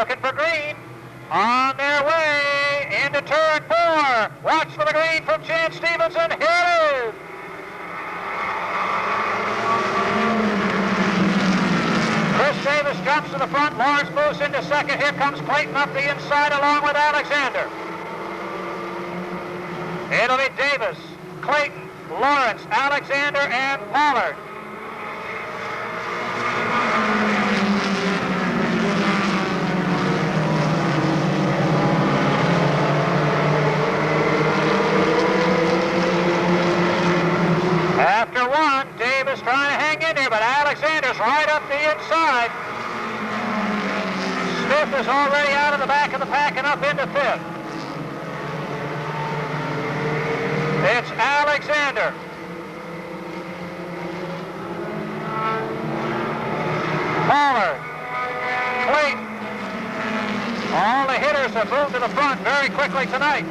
looking for green. On their way into turn 4. Watch for the green from Chance Stevenson. Here it is. Chris Davis jumps to the front. Lawrence moves into second. Here comes Clayton up the inside along with Alexander. It'll be Davis, Clayton, Lawrence, Alexander, and Pollard. After one, Davis trying to hang in there, but Alexander's right up the inside. Smith is already out of the back of the pack and up into fifth. It's Alexander. Pollard. Clayton. All the hitters have moved to the front very quickly tonight.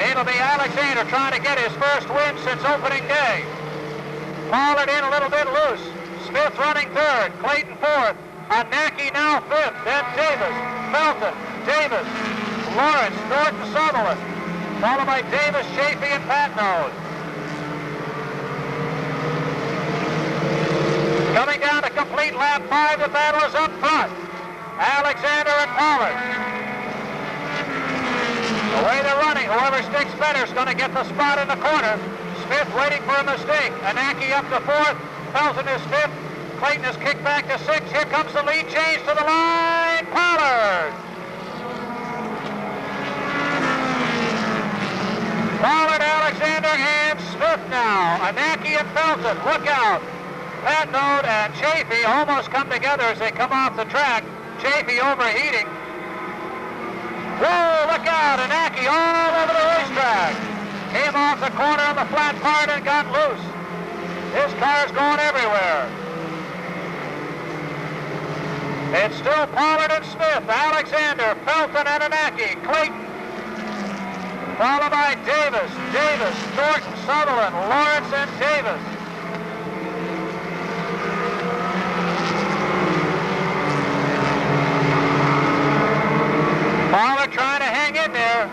It'll be Alexander trying to get his first win since opening day. Pollard in a little bit loose. Smith running third. Clayton fourth. Anaki now fifth. Then Davis, Felton, Davis, Lawrence, Norton, Sutherland. Followed by Davis, Chafee, and Patnode. Coming down to complete lap 5, the battle is up front. Alexander and Pollard. The way they're running, whoever sticks better is going to get the spot in the corner. Smith waiting for a mistake. Anaki up to fourth. Felton is fifth. Clayton is kicked back to sixth. Here comes the lead change to the line. Pollard. Pollard, Alexander, and Smith now. Anaki and Felton. Look out. Patnode and Chafee almost come together as they come off the track. Chafee overheating. Whoa, look out. Anaki all over the racetrack. Came off the corner on the flat part and got loose. His car's going everywhere. It's still Pollard and Smith, Alexander, Felton, and Anaki, Clayton. Followed by Davis, Norton, Sutherland, Lawrence, and Davis. Pollard trying to hang in there.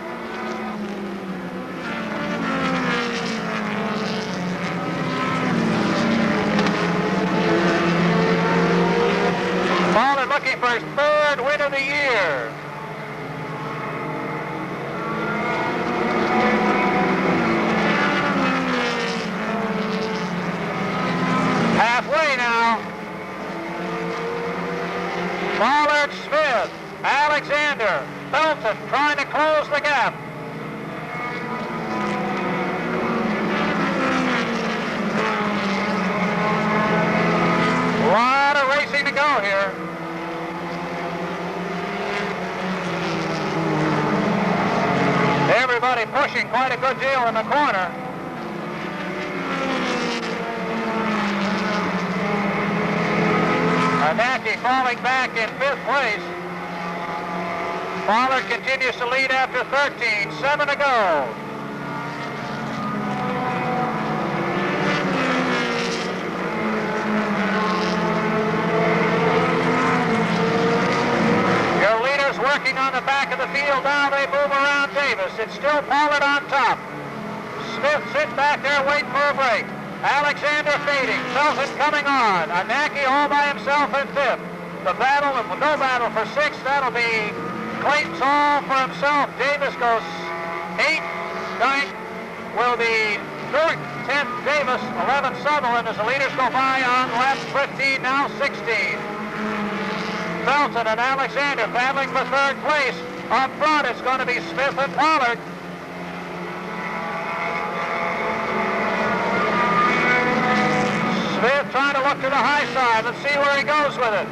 Pollard looking for his third win of the year. Halfway now. Pollard, Smith, Alexander, Felton trying to close the gap. A lot of racing to go here. Everybody pushing quite a good deal in the corner. Anaki falling back in fifth place. Pollard continues to lead after 13. 7 to go. Your leaders working on the back of the field now. They move around Davis. It's still Pollard on top. Smith sits back there waiting for a break. Alexander fading. Felton coming on. Anaki all by himself in fifth. The battle, no battle for sixth. That'll be Clayton's all for himself. Davis goes 8th. 9th will be Norton. 10th Davis. 11th Sutherland as the leaders go by on lap 15, now 16. Felton and Alexander battling for third place. Up front it's going to be Smith and Pollard. Smith trying to look to the high side. Let's see where he goes with it.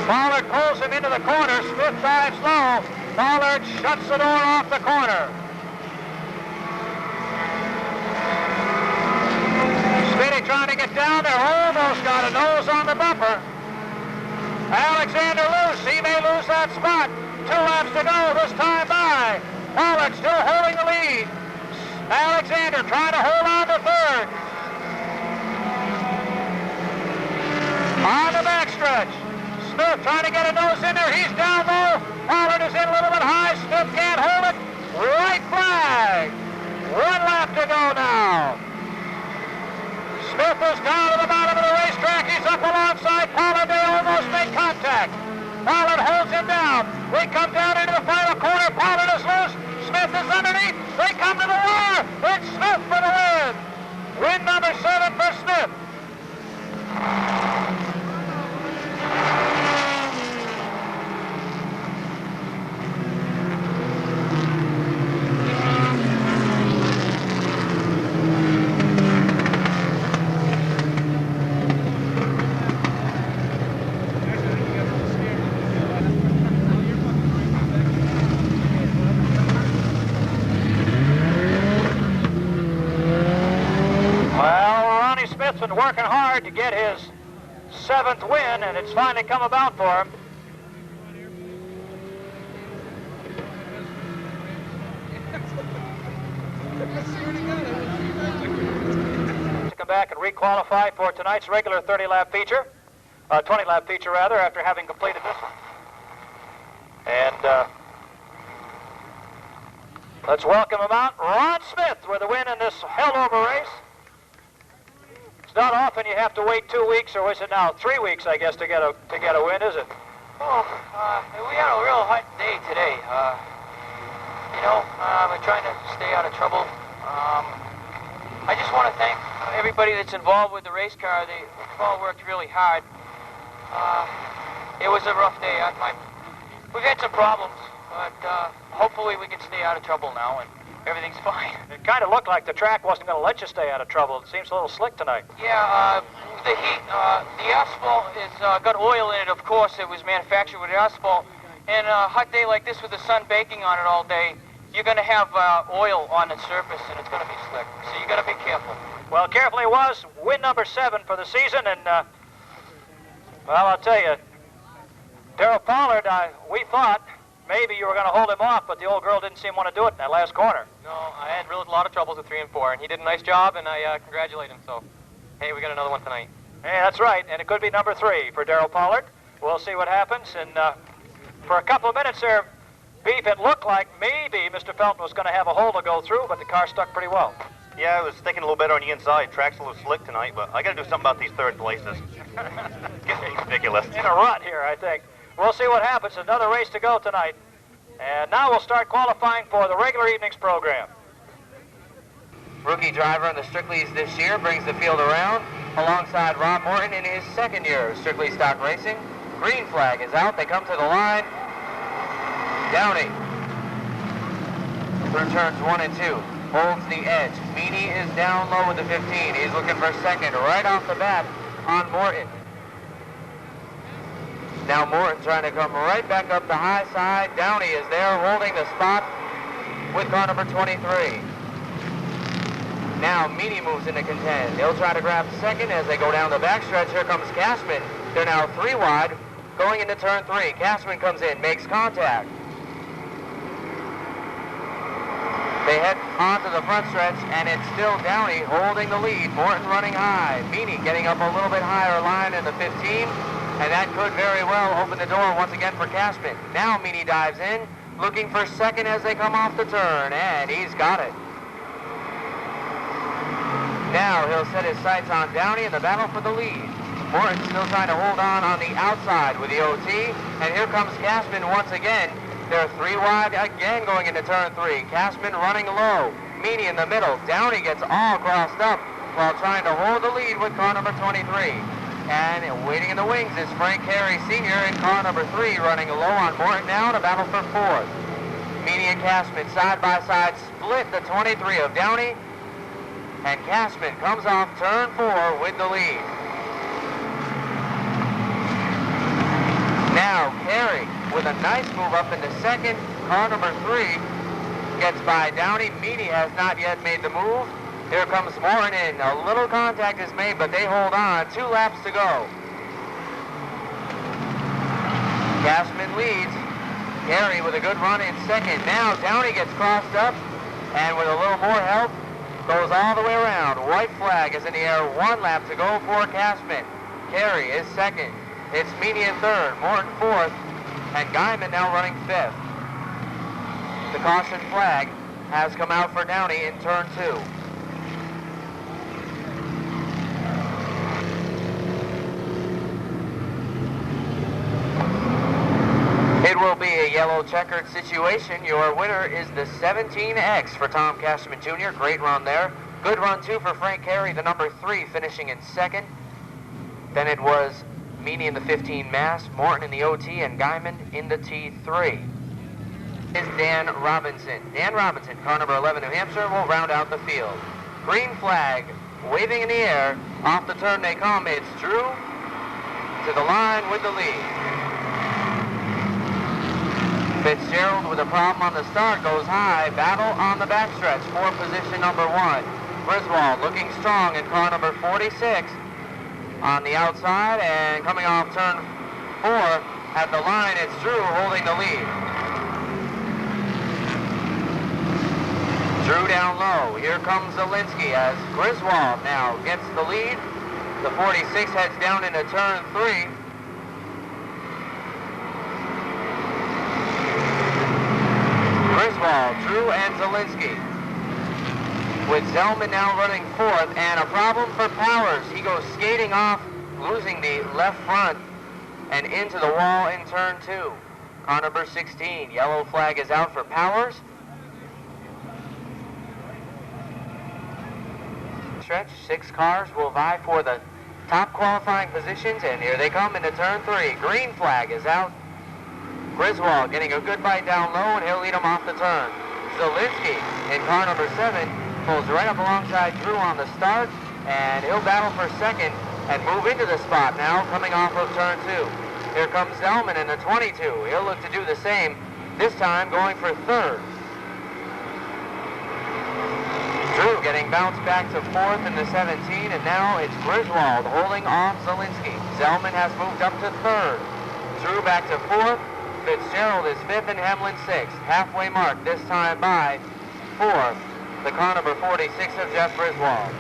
Pollard pulls him into the corner. Smith dives low. Pollard shuts the door off the corner. Smitty trying to get down there. Almost got a nose on the bumper. Alexander loose. He may lose that spot. 2 laps to go. This time by. Pollard still holding the lead. Alexander trying to hold on to third. On the backstretch. Smith Smith trying to get a nose in there. He's down low. Pollard is in a little bit high. Smith can't hold it. White flag. 1 lap to go now. Smith is down to the bottom of the racetrack. He's up alongside Pollard. They almost make contact. Pollard holds him down. We come down into the final corner. Pollard is loose. Smith is underneath. They come to the wire. It's Smith for the win. Win number 7 for Smith. Smith's been working hard to get his 7th win, and it's finally come about for him. To come back and re-qualify for tonight's regular 30-lap feature, 20-lap feature rather, after having completed this one. And let's welcome him out, Ron Smith, with a win in this hell-over race. It's not often you have to wait 2 weeks, or is it now 3 weeks, I guess, to get a win, is it? Well, we had a real hot day today. We're trying to stay out of trouble. I just want to thank everybody that's involved with the race car. They've all worked really hard. It was a rough day. We've had some problems, but hopefully we can stay out of trouble now, and everything's fine. It kind of looked like the track wasn't going to let you stay out of trouble. It seems a little slick tonight. Yeah, the heat, the asphalt has got oil in it, of course. It was manufactured with asphalt. And a hot day like this with the sun baking on it all day, you're going to have oil on the surface, and it's going to be slick. So you got to be careful. Well, carefully was win number 7 for the season, and well, I'll tell you, Darrell Pollard, we thought maybe you were going to hold him off, but the old girl didn't seem to want to do it in that last corner. No, I had a lot of troubles with 3 and 4, and he did a nice job, and I congratulate him. So, hey, we got another one tonight. Hey, that's right, and it could be number 3 for Darrell Pollard. We'll see what happens, and for a couple of minutes there, Beef, it looked like maybe Mr. Felton was going to have a hole to go through, but the car stuck pretty well. Yeah, I was thinking a little better on the inside. Track's a little slick tonight, but I got to do something about these 3rd places. It's getting ridiculous. In a rut here, I think. We'll see what happens. Another race to go tonight. And now we'll start qualifying for the regular evening's program. Rookie driver in the Strictly's this year brings the field around alongside Rob Morton in his 2nd year of Strictly Stock Racing. Green flag is out. They come to the line. Downey through turns 1 and 2. Holds the edge. Meany is down low with the 15. He's looking for 2nd right off the bat on Morton. Now Morton trying to come right back up the high side. Downey is there holding the spot with car number 23. Now Meany moves into contend. He'll try to grab 2nd as they go down the backstretch. Here comes Cashman. They're now 3 wide going into turn 3. Cashman comes in, makes contact. They head onto the front stretch, and it's still Downey holding the lead. Morton running high. Meany getting up a little bit higher line in the 15, and that could very well open the door once again for Cashman. Now Meany dives in, looking for 2nd as they come off the turn, and he's got it. Now he'll set his sights on Downey in the battle for the lead. Morton still trying to hold on the outside with the OT, and here comes Cashman once again. They're 3 wide again going into turn 3. Cashman running low. Meany in the middle. Downey gets all crossed up while trying to hold the lead with car number 23. And waiting in the wings is Frank Carey Sr. in car number 3 running low on Morton now to battle for 4th. Meany and Cashman side by side split the 23 of Downey. And Cashman comes off turn 4 with the lead. Now Carey with a nice move up into 2nd. Car number 3 gets by Downey. Meany has not yet made the move. Here comes Morton in. A little contact is made, but they hold on. 2 laps to go. Cashman leads. Carey with a good run in 2nd. Now Downey gets crossed up, and with a little more help, goes all the way around. White flag is in the air. 1 lap to go for Cashman. Carey is 2nd. It's Meany in third, Morton fourth, and Guyman now running fifth. The caution flag has come out for Downey in turn 2. It will be a yellow checkered situation. Your winner is the 17X for Tom Cashman Jr. Great run there. Good run too for Frank Carey, the number 3, finishing in second. Then it was Meany in the 15 mass, Morton in the OT, and Guyman in the T3. Is Dan Robinson. Dan Robinson, car number 11, New Hampshire, will round out the field. Green flag waving in the air. Off the turn they come. It's Drew to the line with the lead. Fitzgerald with a problem on the start goes high. Battle on the backstretch for position number 1. Griswold looking strong in car number 46 on the outside, and coming off turn 4 at the line, it's Drew holding the lead. Drew down low. Here comes Zielinski as Griswold now gets the lead. The 46 heads down into turn 3. Griswold, Drew, and Zielinski. With Zellman now running 4th, and a problem for Powers. He goes skating off, losing the left front, and into the wall in turn 2. Car number 16, yellow flag is out for Powers. Stretch, 6 cars will vie for the top qualifying positions, and here they come into turn 3. Green flag is out. Griswold getting a good bite down low, and he'll lead him off the turn. Zielinski in car number 7 pulls right up alongside Drew on the start, and he'll battle for second and move into the spot now, coming off of turn 2. Here comes Zellman in the 22. He'll look to do the same, this time going for third. Drew getting bounced back to 4th in the 17, and now it's Griswold holding off Zielinski. Zellman has moved up to 3rd. Drew back to 4th. Fitzgerald is 5th and Hemlin 6th. Halfway mark this time by 4th. The car number 46 of Jeff Griswold.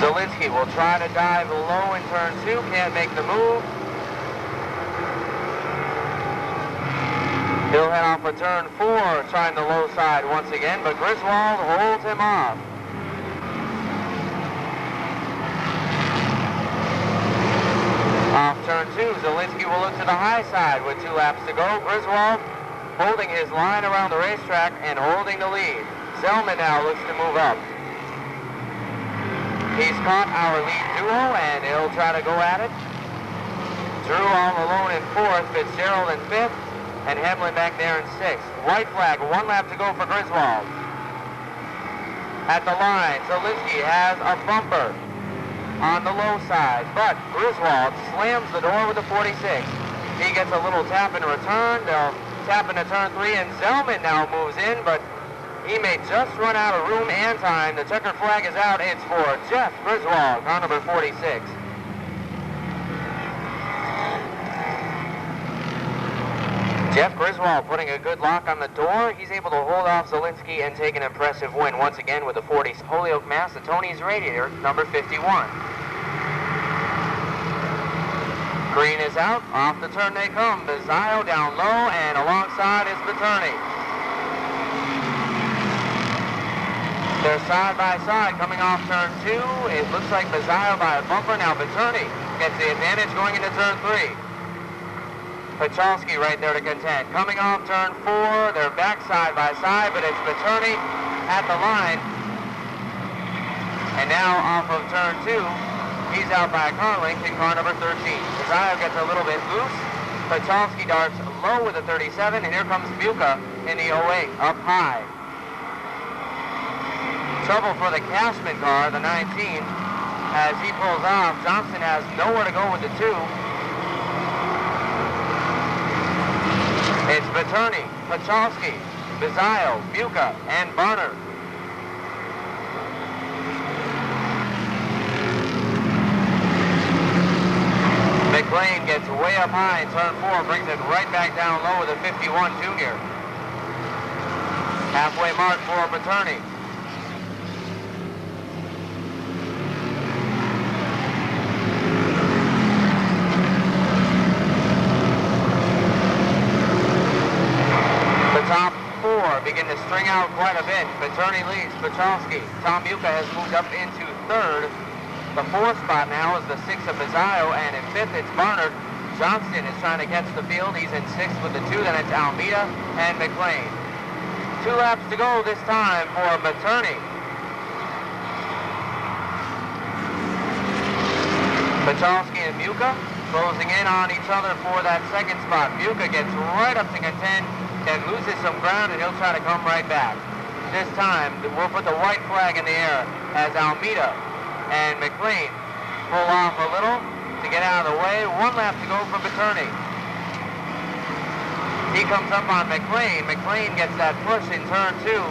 Zielinski will try to dive low in turn 2. Can't make the move. He'll head off for turn 4, trying the low side once again, but Griswold holds him off. Off turn 2, Zielinski will look to the high side with 2 laps to go. Griswold holding his line around the racetrack and holding the lead. Zellman now looks to move up. He's caught our lead duo, and he'll try to go at it. Drew all alone in 4th, Fitzgerald in 5th, and Hemlin back there in 6th. White flag, 1 lap to go for Griswold. At the line, Zielinski has a bumper on the low side, but Griswold slams the door with the 46. He gets a little tap in return. They'll tap into turn 3, and Zellman now moves in, but he may just run out of room and time. The checkered flag is out. It's for Jeff Griswold, car number 46. Jeff Griswold putting a good lock on the door. He's able to hold off Zielinski and take an impressive win once again with the 40 Holyoke Mass, the Tony's Radiator, number 51. Green is out. Off the turn they come. Bizio down low, and alongside is Paterni. They're side by side coming off turn 2. It looks like Bizio by a bumper. Now Paterni gets the advantage going into turn 3. Pachalski right there to contend. Coming off turn 4, they're back side by side, but it's Paterni at the line. And now off of turn 2, he's out by a car length in car number 13. Bizio gets a little bit loose. Pachalski darts low with a 37, and here comes Buca in the 08, up high. Trouble for the Cashman car, the 19, as he pulls off. Johnson has nowhere to go with the 2. It's Paterni, Pachalski, Bizio, Buca, and Barner. McLean gets way up high in turn 4, brings it right back down low with a 51 junior. Halfway mark for Paterni. string out quite a bit. Paterni leads Pachalski. Tom Muka has moved up into third. The fourth spot now is the 6 of Mazzaio, and in fifth it's Barnard. Johnston is trying to catch the field. He's in sixth with the 2. Then it's Almeida and McLean. 2 laps to go this time for Paterni. Pachalski and Muka closing in on each other for that second spot. Muka gets right up to contend, then loses some ground, and he'll try to come right back. This time, we'll put the white flag in the air as Almeida and McLean pull off a little to get out of the way. 1 lap to go for Paterni. He comes up on McLean. McLean gets that push in turn 2.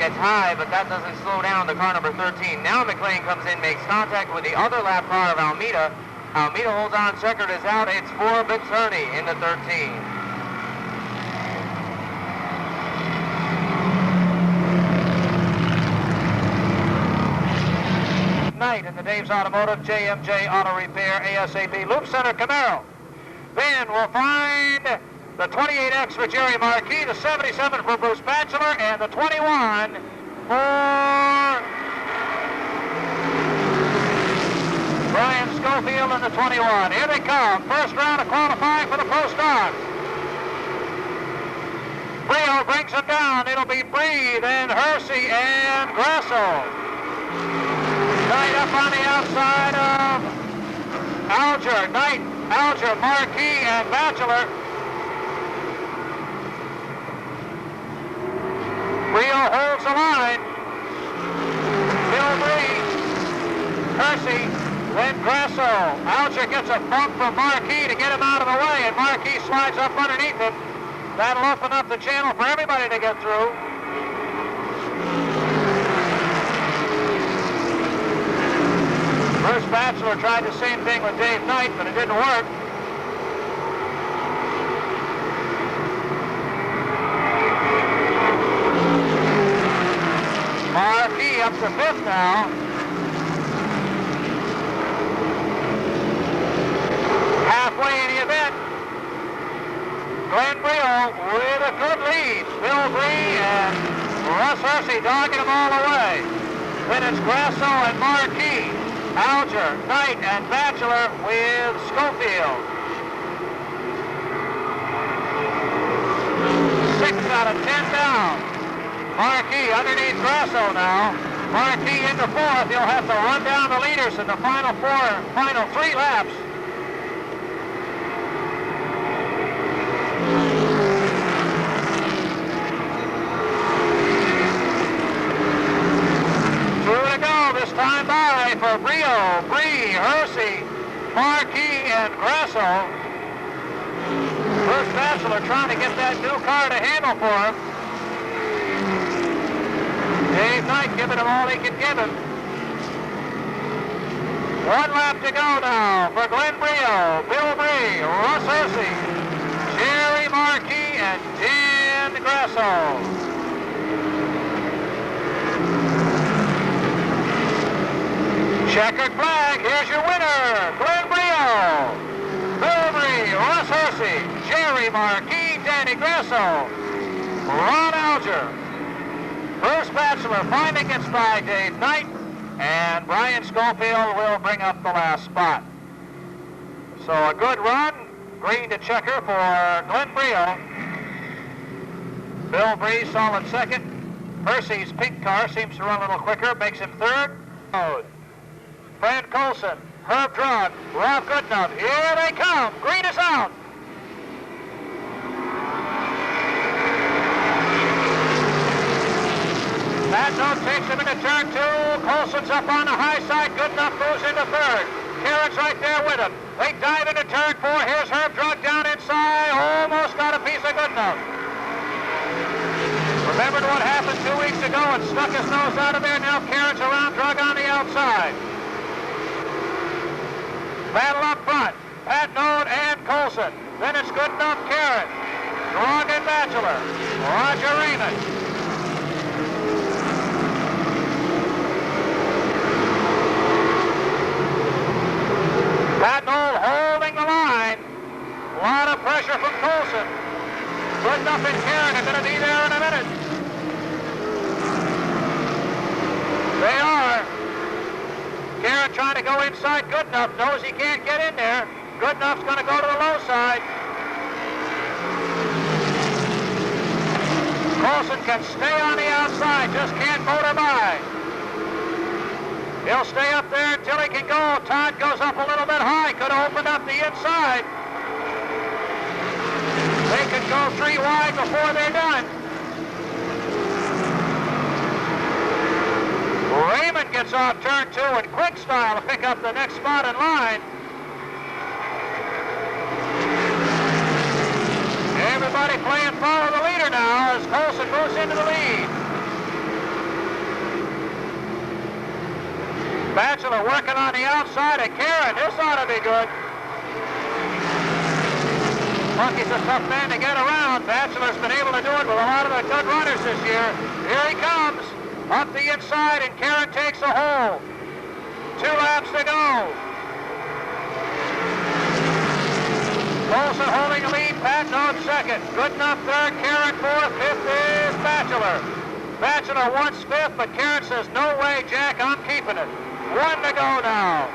Gets high, but that doesn't slow down the car number 13. Now McLean comes in, makes contact with the other lap car of Almeida. Almeida holds on, checkered is out. It's for Paterni in the 13. Knight in the Dave's Automotive, JMJ Auto Repair, ASAP, Loop Center, Camaro. Then we'll find the 28X for Jerry Marquis, the 77 for Bruce Batchelor, and the 21 for Brian Schofield in the 21. Here they come. First round of qualifying for the Pro Stock. Brio brings them down. It'll be Bree, then Hersey and Grasso. Knight up on the outside of Alger. Knight, Alger, Marquis, and Batchelor. Brio holds the line. Bill Bree, Hersey, then Grasso. Alger gets a bump from Marquis to get him out of the way, and Marquis slides up underneath him. That'll open up the channel for everybody to get through. Bruce Batchelor tried the same thing with Dave Knight, but it didn't work. Marquis up to 5th now. Halfway in the event, Glenn Brio with a good lead. Bill Bree and Russ Hersey dogging them all the way. Then it's Grasso and Marquis, Alger, Knight, and Batchelor with Schofield. 6 out of 10 down. Marquis underneath Grasso now. Marquis into 4th. He'll have to run down the leaders in the final 3 laps. This time by for Brio, Bree, Hersey, Marquis, and Grasso. Bruce Batchelor trying to get that new car to handle for him. Dave Knight giving him all he can give him. 1 lap to go now for Glenn Brio, Bill Bree, Russ Hersey, Jerry Marquis, and Dan Grasso. Checkered flag, here's your winner, Glenn Brio, Bill Bree, Russ Hersey, Jerry Marquis, Danny Grasso, Ron Alger. Bruce Batchelor finally gets by Dave Knight, and Brian Schofield will bring up the last spot. So a good run, green to checker for Glenn Brio. Bill Bree solid 2nd. Hersey's pink car seems to run a little quicker, makes him 3rd. Fran Colson, Herb Drug, Rob Goodenough. Here they come. Green is out. That note takes him into turn 2. Colson's up on the high side. Goodenough moves into 3rd. Carrick's right there with him. They dive into turn 4. Here's Herb Drug down inside. Almost got a piece of Goodenough. Remembered what happened 2 weeks ago and stuck his nose out of there. Now Carrick's around Drug on the outside. Battle up front, Pat Node and Colson. Then it's Goodenough, Carrick, Drug and Batchelor, Roger Raymond. Pat Node holding the line. A lot of pressure from Colson. Goodenough and Carrick are going to be there in a minute. Karen trying to go inside. Goodenough knows he can't get in there. Goodenough's going to go to the low side. Colson can stay on the outside, just can't motor by. He'll stay up there until he can go. Todd goes up a little bit high, could have opened up the inside. They could go 3 wide before they're done. Raymond gets off turn 2 in quick style to pick up the next spot in line. Everybody playing follow the leader now as Colson moves into the lead. Batchelor working on the outside of Karen. This ought to be good. Monkey's a tough man to get around. Batchelor's been able to do it with a lot of the good runners this year. Here he comes. Up the inside, and Karen takes a hole. 2 laps to go. Colson holding the lead, Patton second. Goodenough third, Karen fourth, fifth is Batchelor. Batchelor wants fifth, but Karen says, no way, Jack, I'm keeping it. 1 to go now.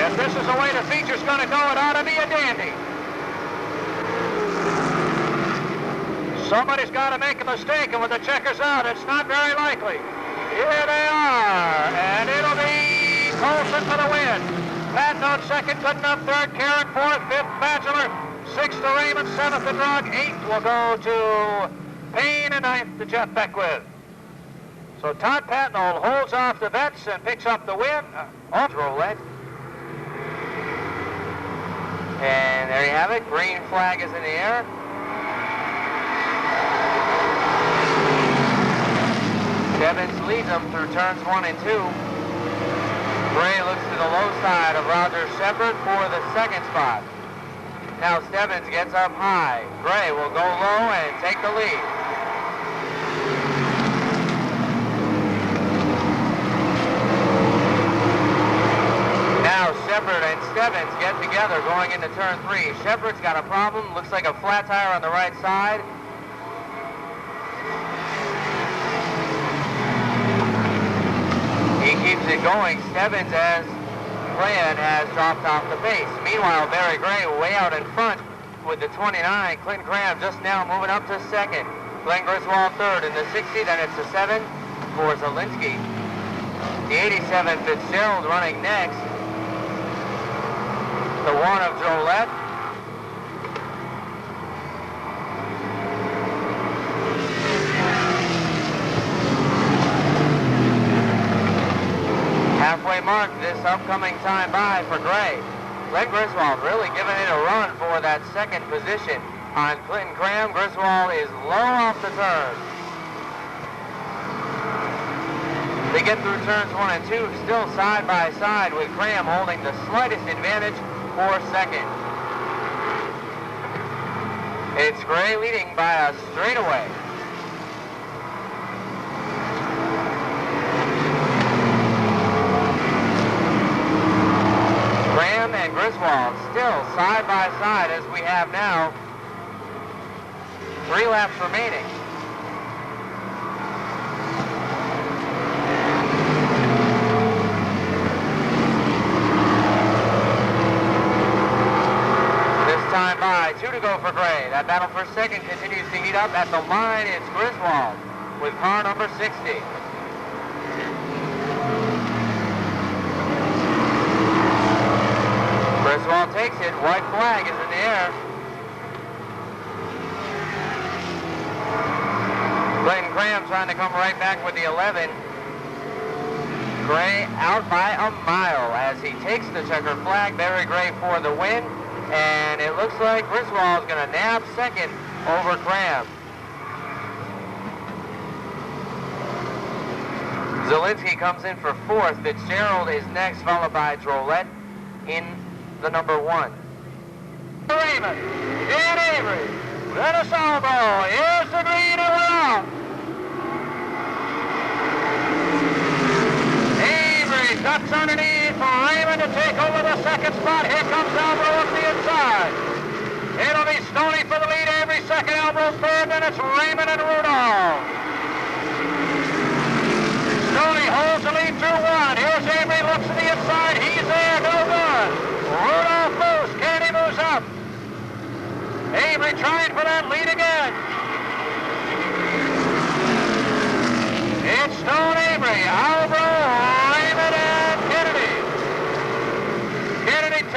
If this is the way the feature's going to go, it ought to be a dandy. Somebody's got to make a mistake, and with the checkers out, it's not very likely. Here they are, and it'll be Colson for the win. Patton on second, Goodenough third, Karen fourth, fifth Batchelor, sixth to Raymond, seventh to Drug, eighth will go to Payne, and ninth to Jeff Beckwith. So Todd Patton holds off the vets and picks up the win off roulette. And there you have it. Green flag is in the air. Stebbins leads them through turns 1 and 2. Gray looks to the low side of Roger Shepard for the second spot. Now Stebbins gets up high. Gray will go low and take the lead. Now Shepard and Stebbins get together going into turn 3. Shepard's got a problem. Looks like a flat tire on the right side. He keeps it going. Stebbins, as planned, has dropped off the pace. Meanwhile, Barry Gray way out in front with the 29. Clinton Graham just now moving up to second. Glenn Griswold third in the 60. Then it's the 7 for Zielinski. The 87 Fitzgerald running next. The 1 of Jolette. Halfway mark this upcoming time by for Gray. Glenn Griswold really giving it a run for that second position. On Clinton Graham, Griswold is low off the turn. They get through turns 1 and 2, still side by side with Graham holding the slightest advantage for second. It's Gray leading by a straightaway. Graham and Griswold still side by side as we have now 3 laps remaining. Time by, 2 to go for Gray. That battle for second continues to heat up. At the line, it's Griswold with car number 60. Griswold takes it. White flag is in the air. Clayton Graham trying to come right back with the 11. Gray out by a mile as he takes the checkered flag. Barry Gray for the win. And it looks like Griswold is going to nab second over Graham. Zielinski comes in for fourth. Fitzgerald is next, followed by Drolet in the number 1. Raymond, in Avery, Dennis Albo, here's the green and we're off. Avery ducks underneath for Raymond to take over the second spot. Here comes Albo up the inside. It'll be Stoney for the lead. Avery second, Albo third, then it's Raymond and Rudolph. Stoney holds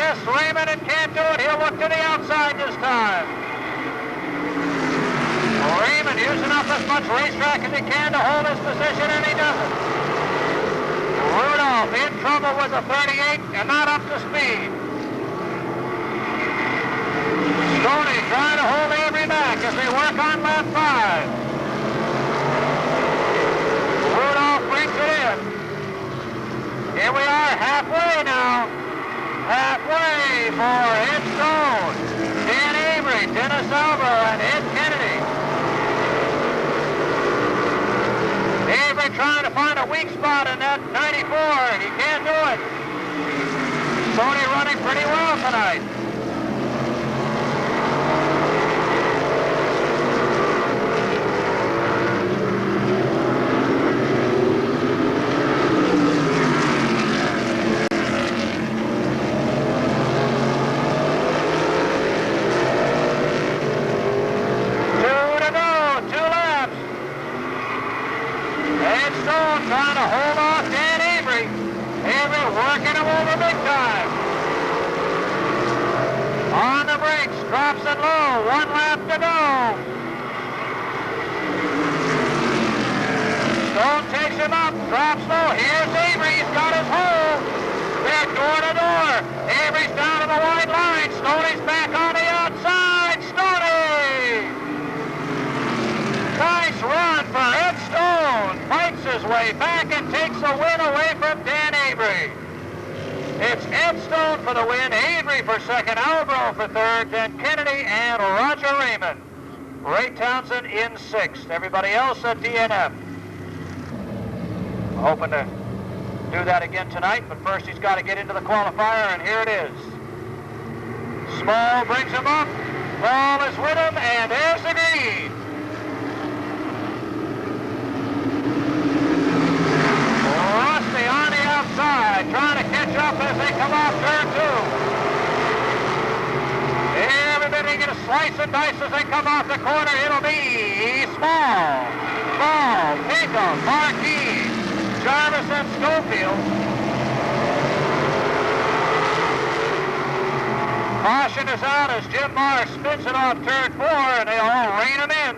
Yes, Raymond and can't do it. He'll look to the outside this time. Raymond using up as much racetrack as he can to hold his position, and he doesn't. Rudolph in trouble with a 38 and not up to speed. Stoney trying to hold Avery back as they work on lap 5. Rudolph brings it in. Here we are halfway now. Halfway for Ed Stone, Dan Avery, Dennis Alvaro, and Ed Kennedy. Avery trying to find a weak spot in that 94, and he can't do it. Stoney running pretty well tonight. Trying to hold off Dan Avery. Avery working him over big time. On the brakes, drops it low. 1 lap to go. Stone takes him up, drops low. Here's Avery. He's got his hold. They're door to door. Avery's down to the wide line. Stoney's back on the outside. Stoney! Nice run for Ed Stone. Fights his way back and takes the win away from Dan Avery. It's Ed Stone for the win, Avery for second, Albro for third, then Kennedy and Roger Raymond. Ray Townsend in sixth. Everybody else at DNF. Hoping to do that again tonight, but first he's got to get into the qualifier, and here it is. Small brings him up. Ball is with him, and there's the green. Rusty on the outside, trying to catch up as they come off turn 2. Everybody going to slice and dice as they come off the corner. It'll be Small, Pinkham, Marquis, Jarvis, and Schofield. Caution is out as Jim Marr spins it off turn 4, and they all rein him in.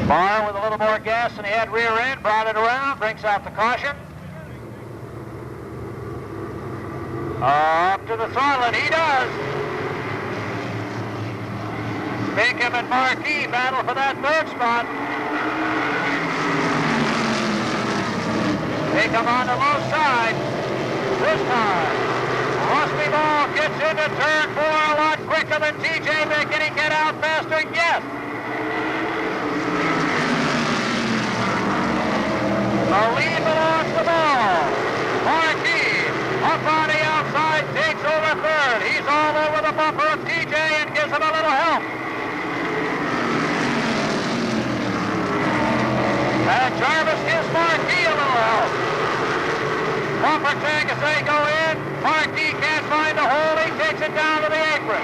Barr with a little more gas than he had rear end, brought it around, brings out the caution. Up to the throttle, and he does. Pinkham and Marquis battle for that third spot. They come on the low side this time. Rusty Ball gets into turn 4 a lot quicker than TJ. Can he get out faster? Yes. The lead belongs to Ball. Marquis up on the outside, takes over third. He's all over the bumper of TJ and gives him a little help. And Jarvis gives Marquis a little help. Bumper tank as they go in. Marquis can't find the hole. He takes it down to the apron.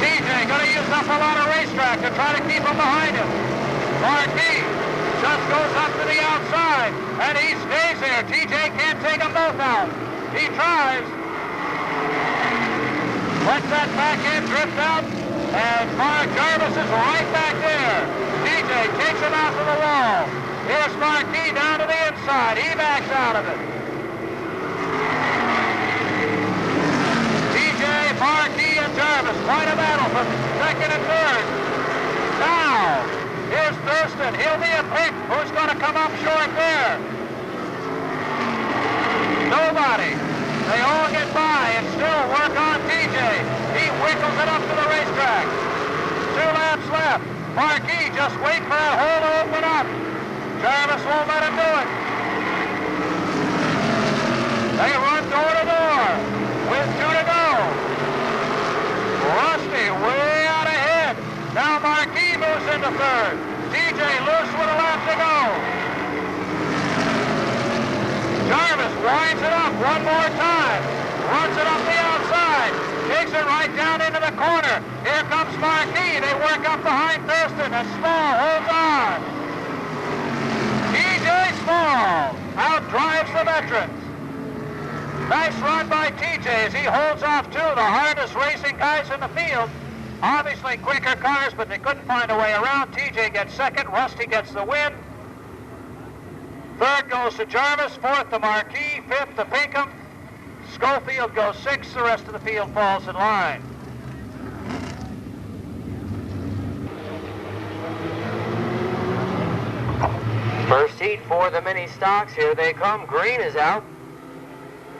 TJ going to use up a lot of racetrack to try to keep him behind him. Marquis just goes up to the outside, and he stays there. TJ can't take them both out. He tries. Lets that back end drift out, and Mark Jarvis is right back there. TJ takes him out to the wall. Here's Marquis down to the inside. He backs out of it. TJ, Marquis, and Jarvis quite a battle for second and third. Now, here's Thurston. He'll be a pick. Who's going to come up short there? Nobody. They all get by and still work on TJ. He wiggles it up to the racetrack. 2 laps left. Marquis just wait for a hole to open up. Jarvis won't let him do it. They run door to door with 2 to go. Rusty way out ahead. Now Marquis moves into third. TJ loose with a lap to go. Jarvis winds it up one more time. Runs it up the outside. Takes it right down into the corner. Here comes Marquis. They work up behind Thurston, and Small holds on. small. Out drives the veterans. Nice run by TJ as he holds off two of the hardest racing guys in the field. Obviously quicker cars, but they couldn't find a way around. TJ gets second. Rusty gets the win. Third goes to Jarvis. Fourth to Marquis. Fifth to Pinkham. Schofield goes sixth. The rest of the field falls in line. First heat for the mini stocks. Here they come. Green is out.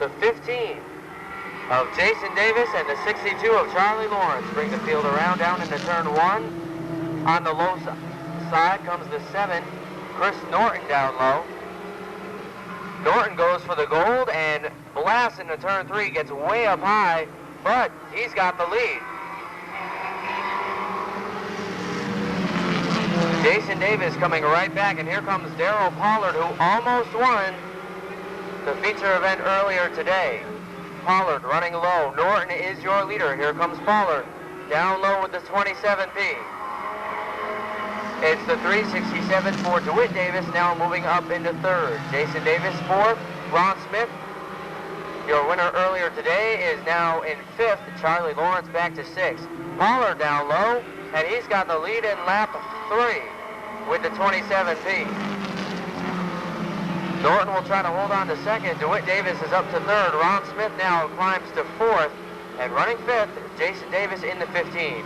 The 15 of Jason Davis and the 62 of Charlie Lawrence bring the field around down into turn one. On the low side comes the 7, Chris Norton down low. Norton goes for the gold and blasts into turn 3, gets way up high, but he's got the lead. Jason Davis coming right back, and here comes Darrell Pollard, who almost won the feature event earlier today. Pollard running low. Norton is your leader. Here comes Pollard. Down low with the 27P. It's the 367 for DeWitt Davis, now moving up into third. Jason Davis fourth. Ron Smith, your winner earlier today, is now in fifth. Charlie Lawrence back to sixth. Pollard down low, and he's got the lead in lap 3 with the 27P. Norton will try to hold on to second. DeWitt Davis is up to third. Ron Smith now climbs to fourth. And running fifth, Jason Davis in the 15.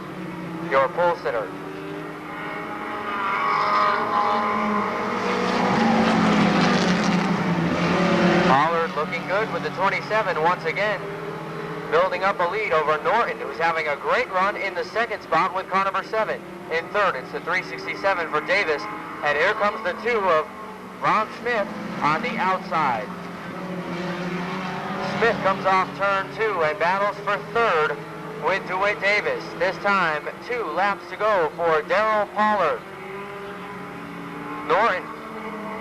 Your pole sitter. Pollard looking good with the 27 once again. Building up a lead over Norton, who's having a great run in the second spot with car number 7. In third, it's the 367 for Davis. And here comes the 2 of Ron Smith on the outside. Smith comes off turn 2 and battles for third with DeWitt Davis. This time, 2 laps to go for Darrell Pollard. Norton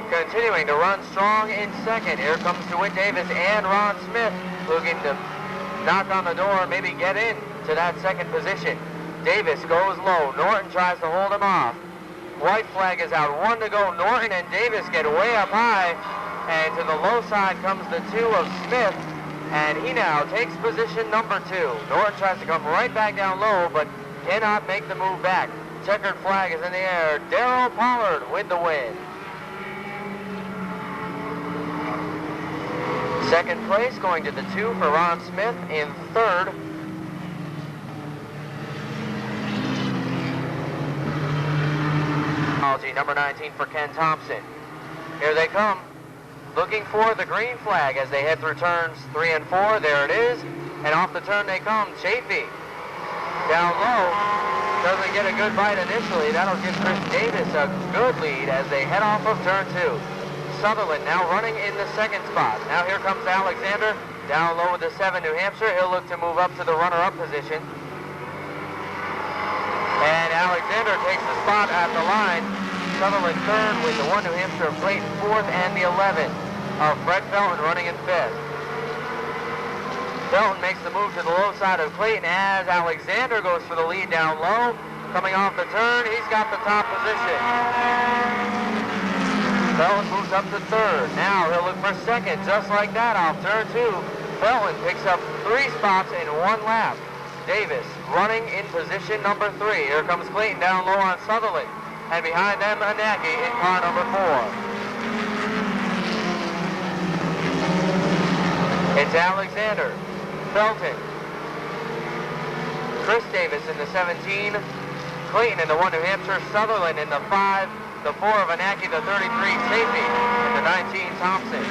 continuing to run strong in second. Here comes DeWitt Davis and Ron Smith looking to knock on the door and maybe get in to that second position. Davis goes low. Norton tries to hold him off. White flag is out. 1 to go. Norton and Davis get way up high. And to the low side comes the 2 of Smith. And he now takes position number 2. Norton tries to come right back down low, but cannot make the move back. Checkered flag is in the air. Darrell Pollard with the win. Second place going to the 2 for Ron Smith. In third, number 19 for Ken Thompson. Here they come, looking for the green flag as they head through turns 3 and 4. There it is, and off the turn they come. Chafee down low, doesn't get a good bite initially. That'll give Chris Davis a good lead as they head off of turn 2. Sutherland now running in the second spot. Now here comes Alexander, down low with the 7 New Hampshire. He'll look to move up to the runner-up position. And Alexander takes the spot at the line. Sutherland third with the 1 New Hampshire of Clayton fourth, and the 11 of Fred Felton running in fifth. Felton makes the move to the low side of Clayton as Alexander goes for the lead down low. Coming off the turn, he's got the top position. Felton moves up to third. Now he'll look for second, just like that off turn 2. Felton picks up 3 spots in 1 lap. Davis running in position number 3. Here comes Clayton down low on Sutherland. And behind them, Anaki in car number 4. It's Alexander, Felton, Chris Davis in the 17, Clayton in the 1 New Hampshire, Sutherland in the 5, the 4 of Anaki, the 33, Chafee, and the 19, Thompson.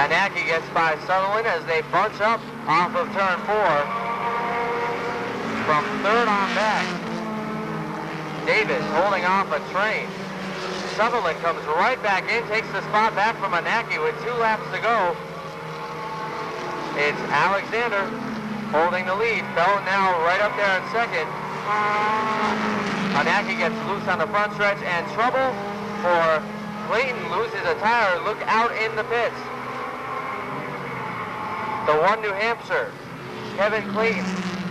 Anaki gets by Sutherland as they bunch up off of turn 4. From third on back, Davis holding off a train. Sutherland comes right back in, takes the spot back from Anaki with 2 laps to go. It's Alexander holding the lead. Felton now right up there in second. Anaki gets loose on the front stretch, and trouble for Clayton. Loses a tire. Look out in the pits. The 1 New Hampshire Kevin Clayton.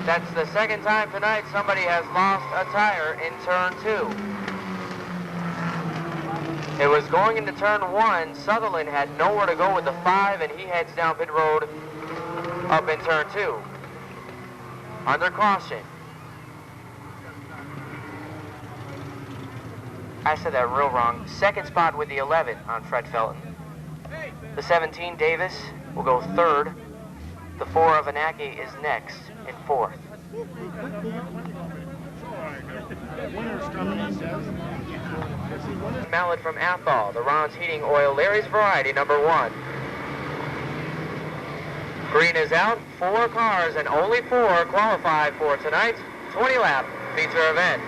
That's the second time tonight somebody has lost a tire in turn 2. It was going into turn 1. Sutherland had nowhere to go with the 5, and he heads down pit road up in turn 2. Under caution. I said that real wrong. Second spot with the 11 on Fred Felton. The 17, Davis, will go third. The 4 of Anaki is next in fourth. Mallet from Athol, the Ron's Heating Oil, Larry's Variety, number 1. Green is out, 4 cars, and only 4 qualify for tonight's 20-lap feature event.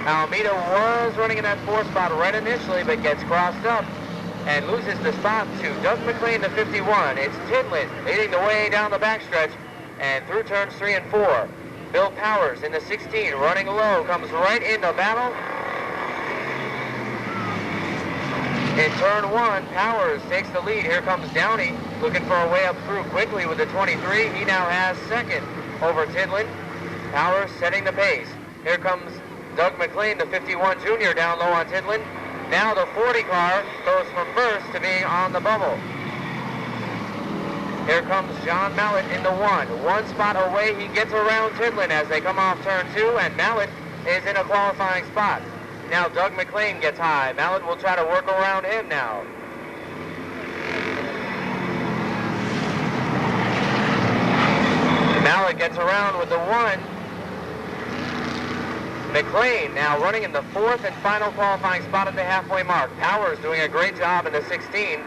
Almeida was running in that 4th spot right initially, but gets crossed up and loses the spot to Doug McLean, the 51. It's Tidlin leading the way down the backstretch and through turns 3 and 4. Bill Powers in the 16, running low, comes right into battle. In turn 1, Powers takes the lead. Here comes Downey, looking for a way up through quickly with the 23. He now has second over Tidlin. Powers setting the pace. Here comes Doug McLean, the 51 junior, down low on Tidlin. Now the 40 car goes from first to being on the bubble. Here comes John Mallet in the 1. 1 spot away, he gets around Tidlin as they come off turn 2, and Mallet is in a qualifying spot. Now Doug McLean gets high. Mallet will try to work around him now. Mallet gets around with the 1. McLean now running in the 4th and final qualifying spot at the halfway mark. Powers doing a great job in the 16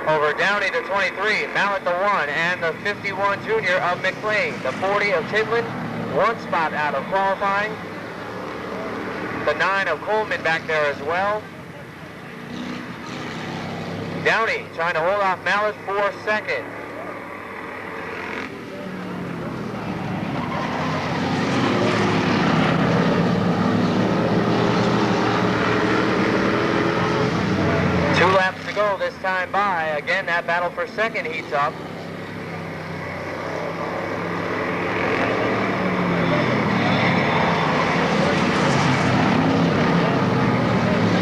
over Downey, the 23, Mallet the 1, and the 51 junior of McLean. The 40 of Tidlin, 1 spot out of qualifying. The 9 of Coleman back there as well. Downey trying to hold off Mallet for second. Laps to go this time by. Again, that battle for second heats up.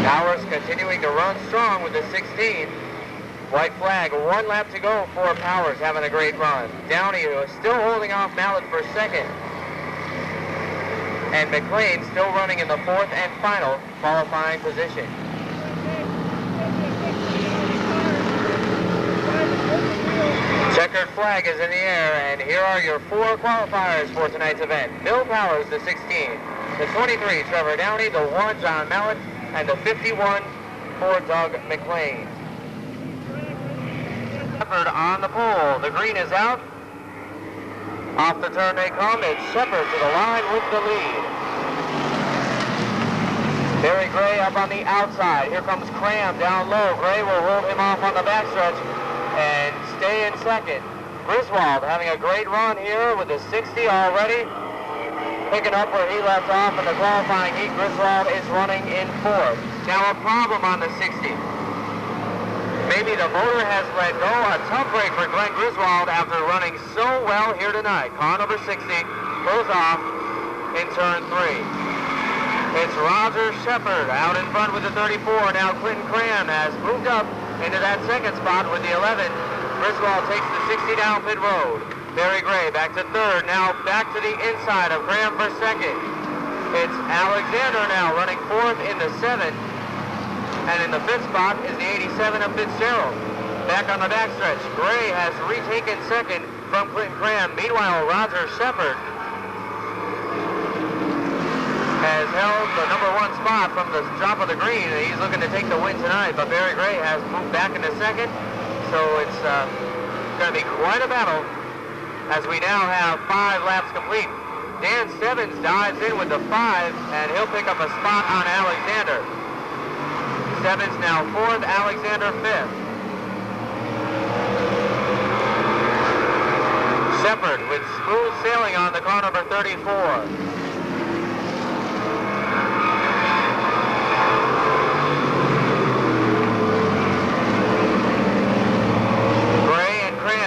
Powers continuing to run strong with the 16. White flag, 1 lap to go for Powers, having a great run. Downey is still holding off Mallet for second. And McLean still running in the 4th and final qualifying position. Checkered flag is in the air, and here are your 4 qualifiers for tonight's event. Bill Powers, the 16, the 23, Trevor Downey, the 1, John Mallet, and the 51 for Doug McLean. Shepard on the pole. The green is out. Off the turn they come. It's Shepard to the line with the lead. Barry Gray up on the outside. Here comes Cram down low. Gray will hold him off on the backstretch and stay in second. Griswold having a great run here with the 60 already. Picking up where he left off in the qualifying heat. Griswold is running in 4th. Now a problem on the 60. Maybe the motor has let go. A tough break for Glenn Griswold after running so well here tonight. Car number 60 goes off in turn 3. It's Roger Shepard out in front with the 34. Now Clinton Cram has moved up into that second spot with the 11. Griswold takes the 60 down pit road. Barry Gray back to 3rd. Now back to the inside of Cram for 2nd. It's Alexander now running 4th in the 7th. And in the 5th spot is the 87 of Fitzgerald. Back on the backstretch, Gray has retaken 2nd from Clinton Cram. Meanwhile, Roger Shepard has held the number 1 spot from the top of the green, and he's looking to take the win tonight, but Barry Gray has moved back into 2nd, so it's going to be quite a battle as we now have 5 laps complete. Dan Stebbins dives in with the 5, and he'll pick up a spot on Alexander. Stebbins now 4th, Alexander 5th. Shepard with smooth sailing on the car number 34.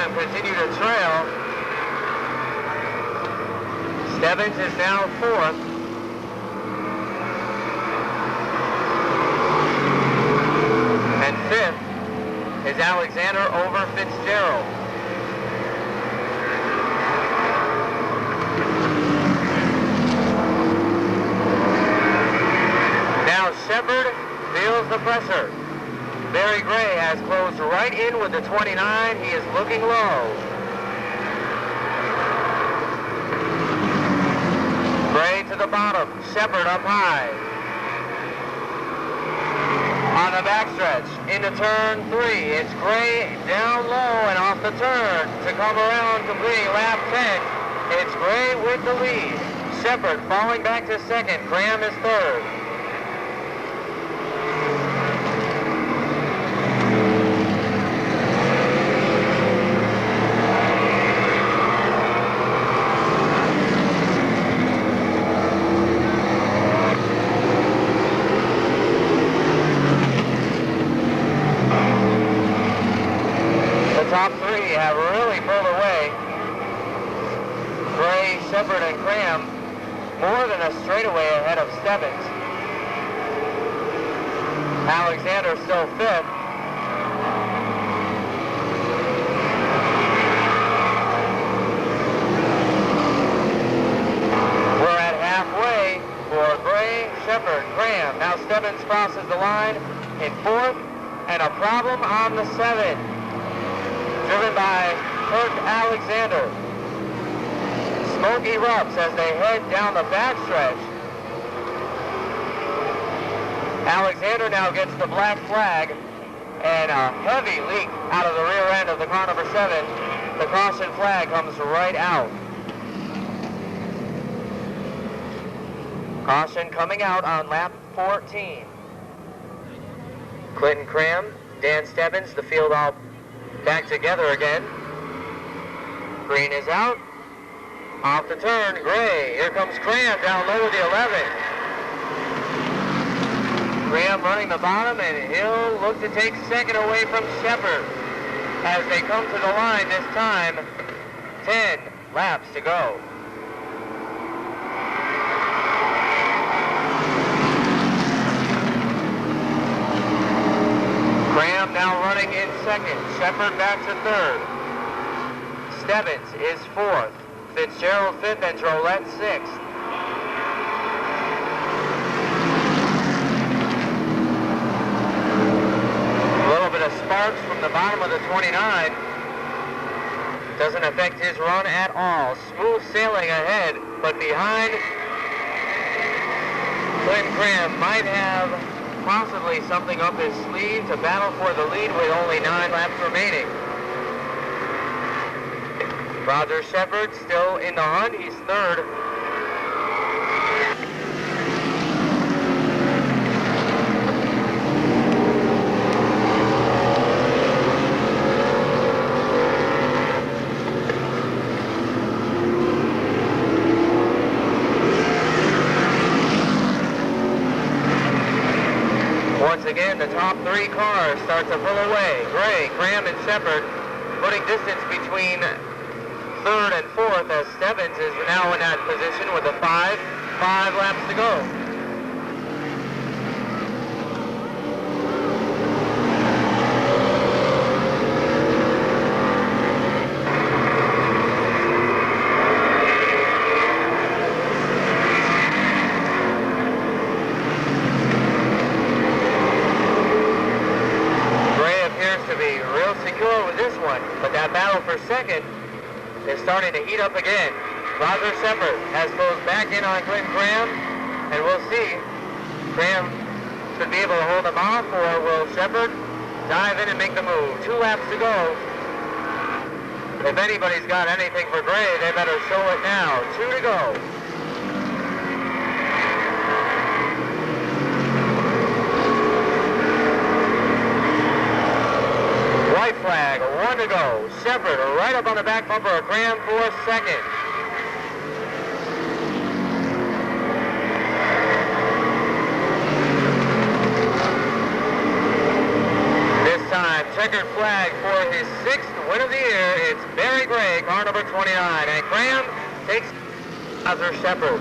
Continue to trail. now fourth. And fifth is Alexander over Fitzgerald. Now Shepard feels the pressure. Barry Gray has closed right in with the 29. He is looking low. Gray to the bottom, Shepard up high. On the backstretch, into turn 3, it's Gray down low and off the turn to come around, completing lap 10. It's Gray with the lead. Shepard falling back to second, Graham is third. Top three have really pulled away. Gray, Shepard, and Graham more than a straightaway ahead of Stebbins. Alexander still fifth. We're at halfway for Gray, Shepard, Graham. Now Stebbins crosses the line in fourth, and a problem on the 7. Driven by Kirk Alexander. Smoke erupts as they head down the backstretch. Alexander now gets the black flag and a heavy leak out of the rear end of the car number 7. The caution flag comes right out. Caution coming out on lap 14. Clinton Cram, Dan Stebbins, the field all back together again. Green is out. Off the turn, Gray. Here comes Cram down low with the 11. Graham running the bottom, and he'll look to take second away from Shepard as they come to the line this time. 10 laps to go. Graham now running in second. Shepard back to third. Stebbins is fourth. Fitzgerald fifth, and Drolet sixth. A little bit of sparks from the bottom of the 29. Doesn't affect his run at all. Smooth sailing ahead, but behind, Clinton Graham might have possibly something up his sleeve to battle for the lead with only 9 laps remaining. Roger Shepard still in the hunt. He's third. Once again, the top 3 cars start to pull away. Gray, Graham, and Shepard putting distance between third and fourth as Stebbins is now in that position with a 5 laps to go. But that battle for second is starting to heat up again. Roger Shepard has closed back in on Clinton Graham, and we'll see. Graham should be able to hold him off, or will Shepard dive in and make the move? 2 laps to go. If anybody's got anything for Gray, they better show it now. 2 to go. White flag, 1 to go. Shepard right up on the back bumper of Graham for second. This time, checkered flag for his 6th win of the year. It's Barry Gray, car number 29. And Graham takes Roger Shepard.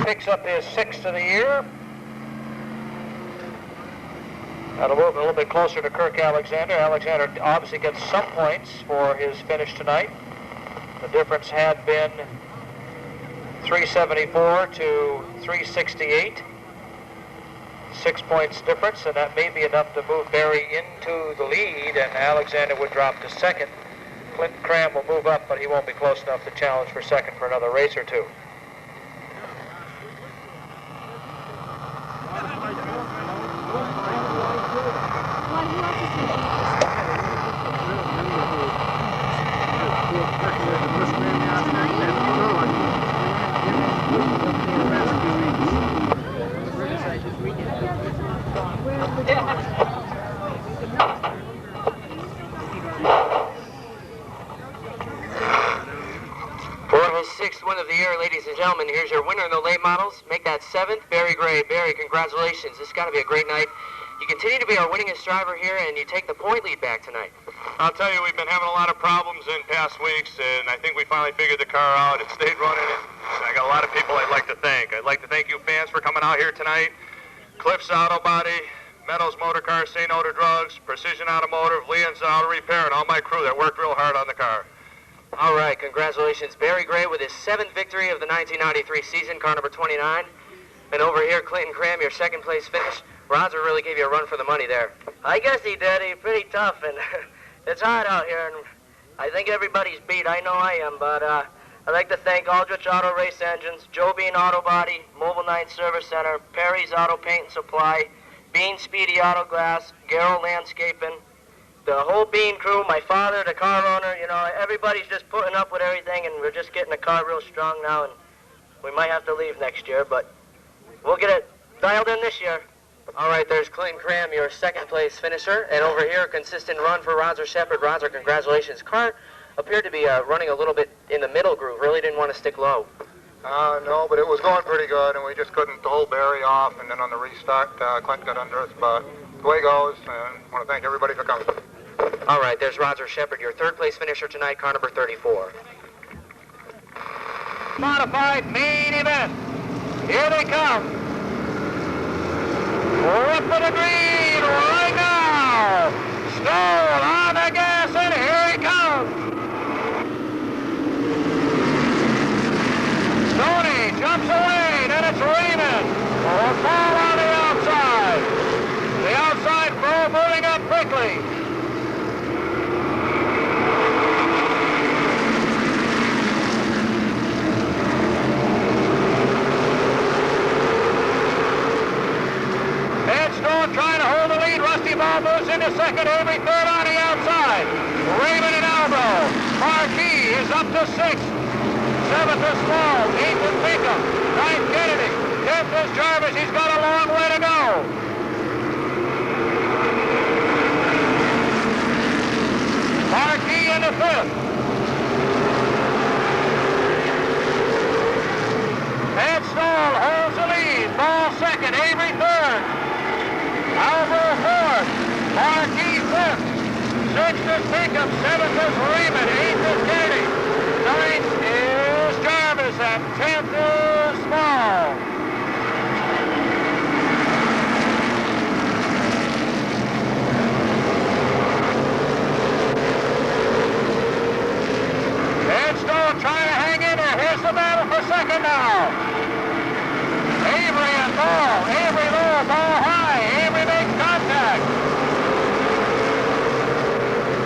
Picks up his 6th of the year. That'll move a little bit closer to Kirk Alexander. Alexander obviously gets some points for his finish tonight. The difference had been 374 to 368. 6 points difference, and that may be enough to move Barry into the lead, and Alexander would drop to second. Clinton Cram will move up, but he won't be close enough to challenge for second for another race or two. For his 6th win of the year, ladies and gentlemen, here's your winner in the late models. Make that 7th, Barry Gray. Barry, congratulations. This has got to be a great night. You continue to be our winningest driver here, and you take the point lead back tonight. I'll tell you, we've been having a lot of problems in past weeks, and I think we finally figured the car out. It stayed running. I got a lot of people I'd like to thank. I'd like to thank you fans for coming out here tonight. Cliff's Auto Body, Meadows Motor Cars, Say No to Drugs, Precision Automotive, Leon's Auto Repair, and all my crew that worked real hard on the car. All right, congratulations. Barry Gray with his 7th victory of the 1993 season, car number 29. And over here, Clinton Cram, your 2nd place finish. Roger really gave you a run for the money there. I guess he did. He's pretty tough, and it's hot out here, and I think everybody's beat. I know I am, but I'd like to thank Aldrich Auto Race Engines, Joe Bean Auto Body, Mobile 9 Service Center, Perry's Auto Paint and Supply, Bean Speedy Auto Glass, Garrow Landscaping, the whole Bean crew, my father, the car owner, you know, everybody's just putting up with everything, and we're just getting the car real strong now, and we might have to leave next year, but we'll get it dialed in this year. All right, there's Clinton Cram, your 2nd place finisher. And over here, a consistent run for Roger Shepard. Roger, congratulations. Car appeared to be running a little bit in the middle groove. Really didn't want to stick low. No, but it was going pretty good, and we just couldn't hold Barry off. And then on the restart, Clinton got under us. But the way it goes, and I want to thank everybody for coming. All right, there's Roger Shepard, your 3rd place finisher tonight, car number 34. Modified main event. Here they come. Up to the green right now. Stoll on the gas, and here he comes. Stoney jumps away, then it's Raymond. Ball on the outside. The outside ball moving up quickly. Trying to hold the lead. Rusty Ball moves into second. Avery third on the outside. Raymond and Albro. Marquis is up to 6th. 7th is Small. 8th is Bingham. 9th Kennedy. 10th is Jarvis. He's got a long way to go. Marquis in the 5th. Ed Stoll holds the lead. Ball 2nd. Avery 3rd. Alvo 4th, Marquis 5th, 6th is Pinkham, 7th is Raymond, 8th is Kennedy, 9th is Jarvis, and 10th is Small. Ed Stone trying to hang in there. Here's the battle for second now. Avery and Ball. Avery low, Ball high. Avery makes contact.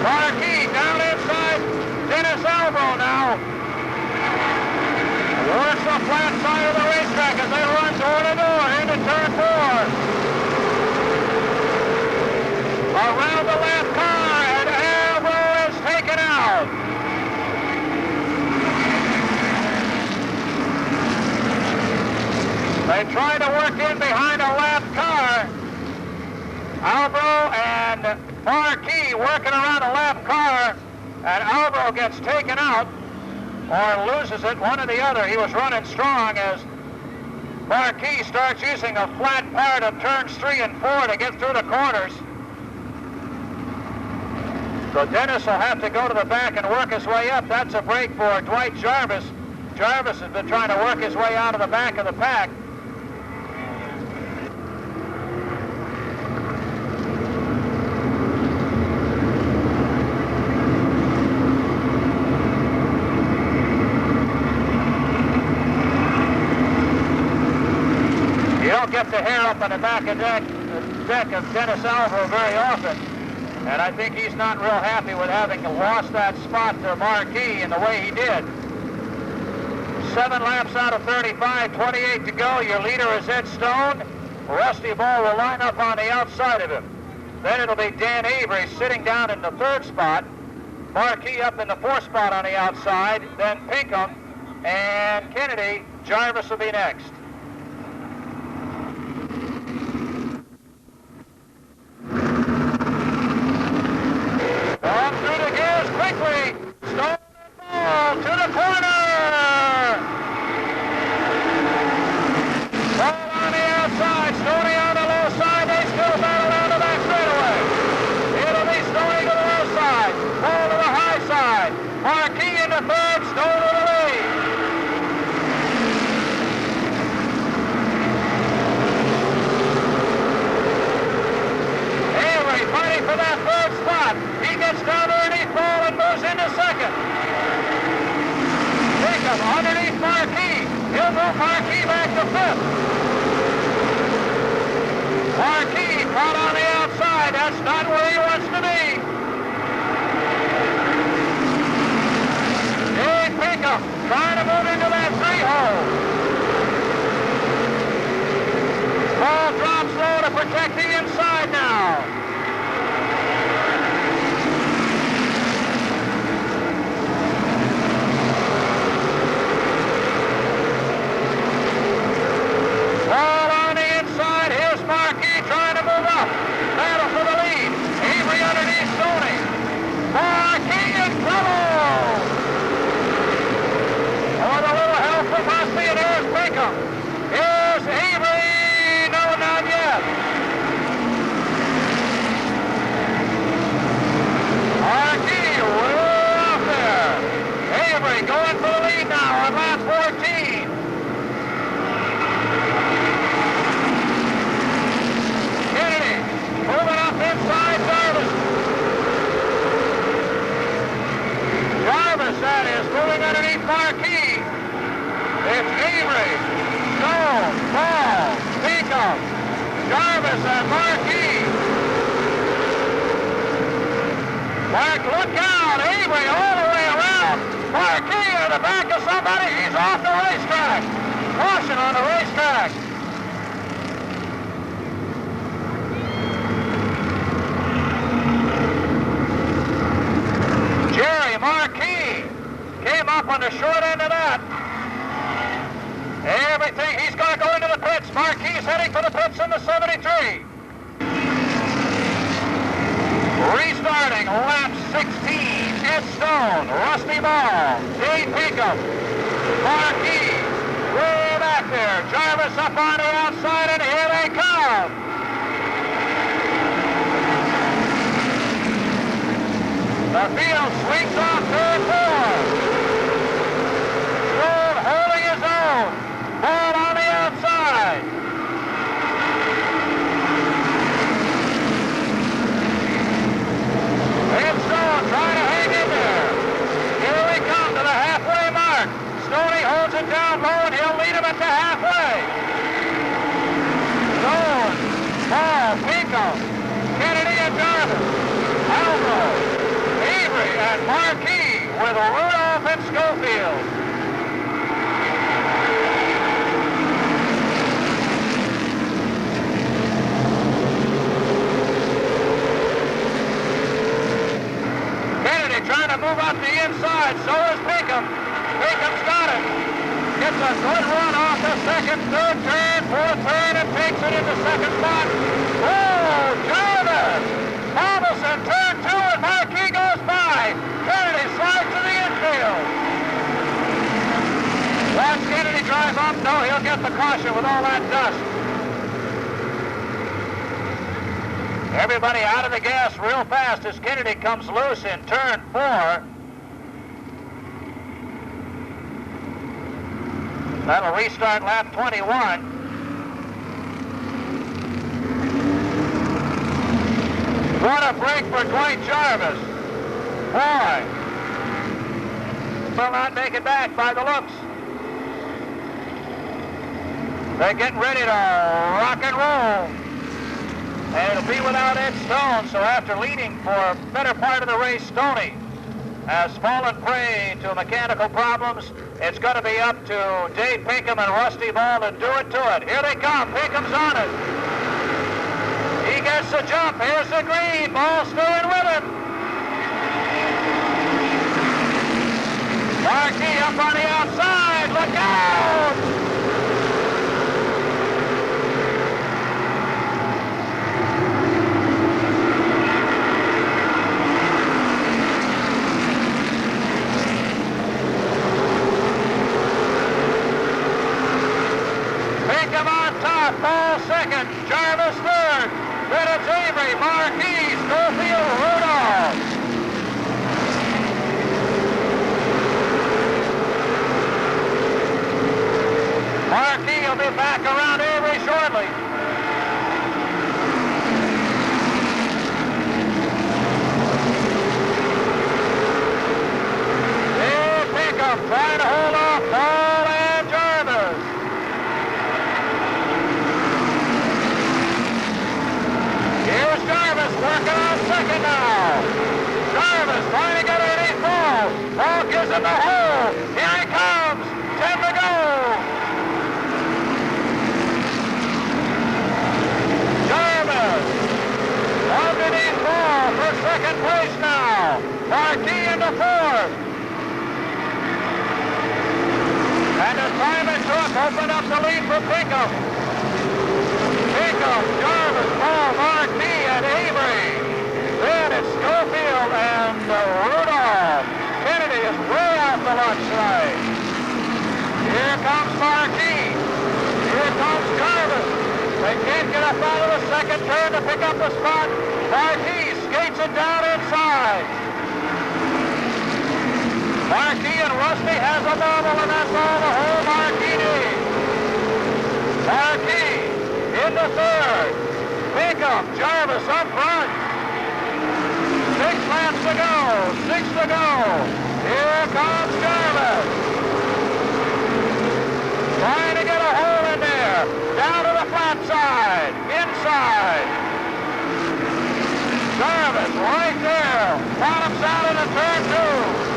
Marquis down inside Dennis Alvo now. Works the flat side of the racetrack as they run door to door into turn 4. Around the left car, and Alvo is taken out. They try to work in behind a lap car. Albro and Marquis working around a lap car, and Albro gets taken out or loses it, one or the other. He was running strong as Marquis starts using a flat part of turns 3 and 4 to get through the corners. So Dennis will have to go to the back and work his way up. That's a break for Dwight Jarvis. Jarvis has been trying to work his way out of the back of the pack. You don't get the hair up on the back of the deck of Dennis Alvo very often. And I think he's not real happy with having lost that spot to Marquis in the way he did. 7 laps out of 35, 28 to go. Your leader is Ed Stone. Rusty Ball will line up on the outside of him. Then it'll be Dan Avery sitting down in the 3rd spot. Marquis up in the 4th spot on the outside. Then Pinkham and Kennedy. Jarvis will be next. On through the gears quickly. Stone and Ball to the corner. Ball on the outside. Stoney on the low side. They still battle down the back straightaway. It'll be Stoney to the low side. Ball to the high side. Marquis in the 3rd. Stone to the lead. Avery fighting for that 3rd spot. He gets down underneath Ball and moves into 2nd. Jacob underneath Marquis. He'll move Marquis back to 5th. Marquis caught on the outside. That's not where he wants to be. Dave Pinkham trying to move into that 3-hole. Ball drops low to protect the inside now. Ball on the inside. Here's Marquis trying to move up. Battle for the lead. Avery underneath Stoney. Marquis in trouble. Oh, a little help from Rusty, and here's Pinkham. Here's Avery. No, not yet. Marquis way up there. Avery going for the lead now on lap 14. Moving up inside Jarvis. Jarvis, that is, moving underneath Marquis. It's Avery, Stone, Ball, Pinkham, Jarvis, and Marquis. Mark, look out! Avery all the way around. Marquis in the back of somebody. He's off the racetrack. Caution on the racetrack. Jerry Marquis came up on the short end of that. Everything, he's going to go into the pits. Marquis heading for the pits in the 73. Restarting lap 16. Ed Stone, Rusty Ball, Dave Pinkham, Marquis, way back there. Jarvis up on the outside, and here they come. The field swings off turn 4. Stone holding his own. Ball on the outside. And Stone trying to hang in there. Here we come to the halfway mark. Stoney holds it down low, and he'll lead him at the halfway. Stone, Ball, Pinkham, Kennedy, and Jarvis. Alvo, Avery, and Marquis with Rudolph and Schofield. Kennedy trying to move up the inside, so is Pinkham. Pinkham's got it. Gets a good run off the 2nd, 3rd turn, 4th turn, and takes it into 2nd spot. Oh, Jarvis! Robinson, turn 2, and Marquis goes by. Kennedy slides to the infield. Watch Kennedy drive up. No, he'll get the caution with all that dust. Everybody out of the gas real fast as Kennedy comes loose in turn 4. That'll restart lap 21. What a break for Dwight Jarvis. Boy. Will not make it back by the looks. They're getting ready to rock and roll. And it'll be without Ed Stone, so after leading for a better part of the race, Stoney has fallen prey to mechanical problems. It's going to be up to Dave Pinkham and Rusty Ball to do it to it. Here they come. Pinkham's on it. He gets the jump. Here's the green. Ball still in with him. Markey up on the outside. Look out! Pinkham on top. Ball second. Jarvis third. Then it's Avery, Marquis, Schofield, Rudolph. Marquis will be back around Avery shortly. Here Pinkham trying to hold off Paul and Jarvis. Here's Jarvis working on second now. Jarvis trying to get underneath Paul. Paul gives him the hole. Here he comes. 10 to go. Jarvis underneath Paul for second place now. Marquis into fourth. And the time it took opened up the lead for Pinkham. Pinkham, Jarvis, Paul, Marquis, and Avery. Then it's Schofield and Rudolph. Kennedy is way off the lunch line. Here comes Marquis. Here comes Jarvis. They can't get up out of the second turn to pick up the spot. Marquis skates it down inside. Marquis and Rusty has a bubble, and that's all the whole Marquis needs. Marquis into third. Pinkham, Jarvis up front. 6 laps to go. 6 to go. Here comes Jarvis. Trying to get a hole in there. Down to the flat side. Inside. Jarvis right there. Bottoms out into turn 2.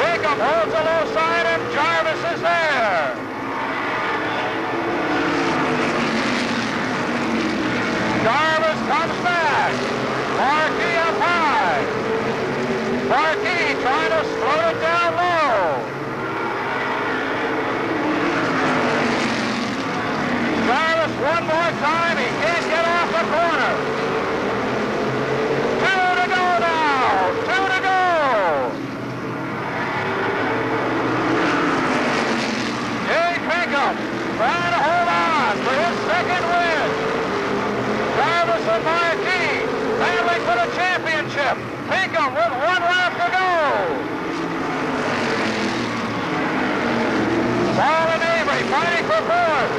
Pinkham holds the low side and Jarvis is there. Jarvis comes back. Marquis up high. Marquis trying to slow it down low. Jarvis one more time. He can't get off the corner. 2 to go now. 2 to go. Dave Pinkham trying to hold on for his second win. Jarvis and Marquis battling for the championship. Pinkham with 1 lap to go. Paul and Avery fighting for fourth.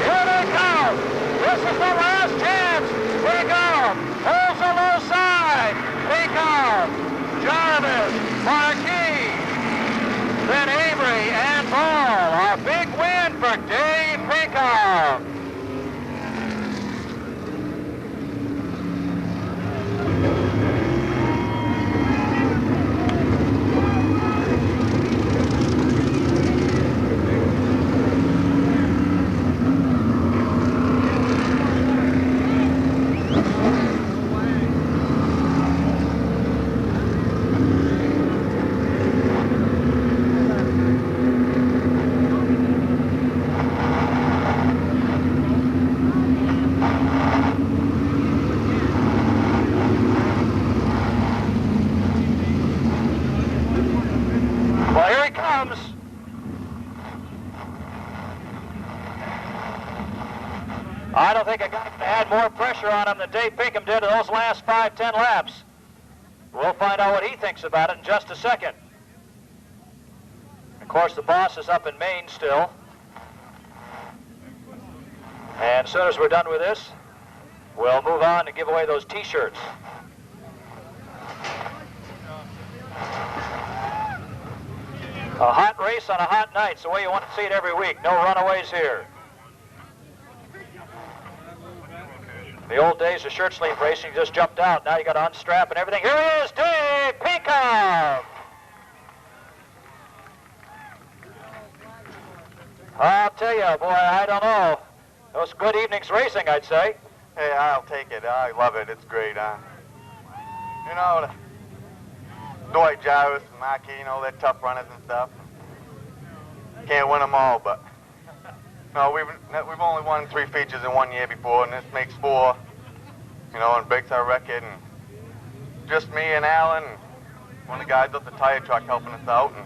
Here they come. This is the last chance. Pinkham holds the low side. Pinkham, Jarvis, Marquis, then Avery and Paul. A big win for Dave Pinkham. I don't think a guy had more pressure on him than Dave Pinkham did in those last 5-10 laps. We'll find out what he thinks about it in just a second. Of course, the boss is up in Maine still. And as soon as we're done with this, we'll move on and give away those T-shirts. A hot race on a hot night. It's the way you want to see it every week. No runaways here. The old days of shirt sleeve racing, you just jumped out. Now you got to unstrap and everything. Here he is, Dave Pinkham! I'll tell you, boy, I don't know. Those good evenings racing, I'd say. Hey, I'll take it. I love it. It's great, huh? You know, Dwight Jarvis and Markey, you know, they're tough runners and stuff. Can't win them all, but no, we've only won 3 features in 1 year before, and this makes 4, you know, and breaks our record. And just me and Alan, and one of the guys up the tire truck helping us out, and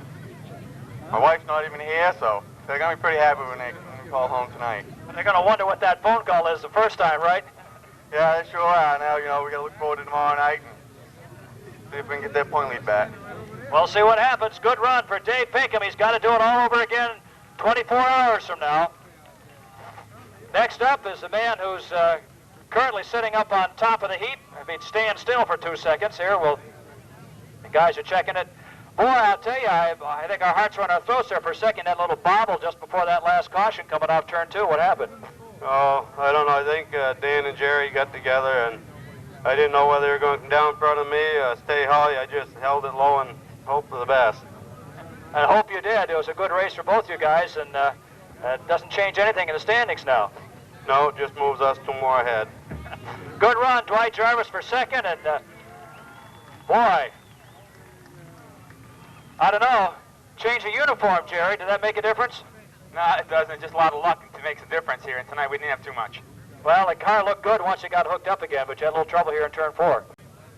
my wife's not even here, so they're gonna be pretty happy when they call home tonight. They're gonna wonder what that phone call is the first time, right? Yeah, they sure are. Now, you know, we gotta look forward to tomorrow night and see if we can get that point lead back. We'll see what happens. Good run for Dave Pinkham. He's got to do it all over again 24 hours from now. Next up is the man who's currently sitting up on top of the heap. If he'd stand still for 2 seconds here, the guys are checking it. Boy, I'll tell you, I think our hearts were in our throats there for a second. That little bobble just before that last caution coming off turn 2. What happened? Oh, I don't know. I think Dan and Jerry got together, and I didn't know whether they were going to come down in front of me, stay high. I just held it low and hoped for the best. I hope you did. It was a good race for both you guys, and it doesn't change anything in the standings now. No, it just moves us 2 more ahead. Good run, Dwight Jarvis for second, and boy, I don't know. Change of uniform, Jerry. Did that make a difference? No, it doesn't. Just a lot of luck makes a difference here, and tonight we didn't have too much. Well, the car looked good once it got hooked up again, but you had a little trouble here in turn 4.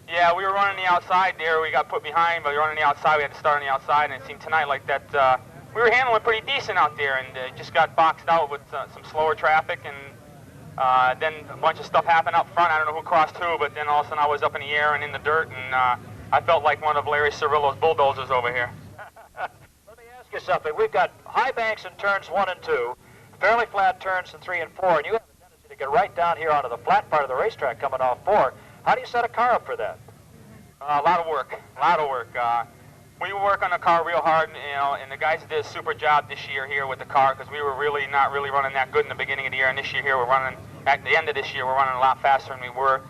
Yeah, we were running the outside there. We got put behind, but we were running the outside. We had to start on the outside, and it seemed tonight like that we were handling pretty decent out there, and just got boxed out with some slower traffic, and then a bunch of stuff happened up front. I don't know who crossed who, but then all of a sudden I was up in the air and in the dirt, and I felt like one of Larry Cirillo's bulldozers over here. Let me ask you something. We've got high banks in turns 1 and 2, fairly flat turns in 3 and 4, and you have a tendency to get right down here onto the flat part of the racetrack coming off 4. How do you set a car up for that? A lot of work. We work on the car real hard, you know, and the guys did a super job this year here with the car because we were not really running that good in the beginning of the year, and this year here we're running, at the end of this year, we're running a lot faster than we were.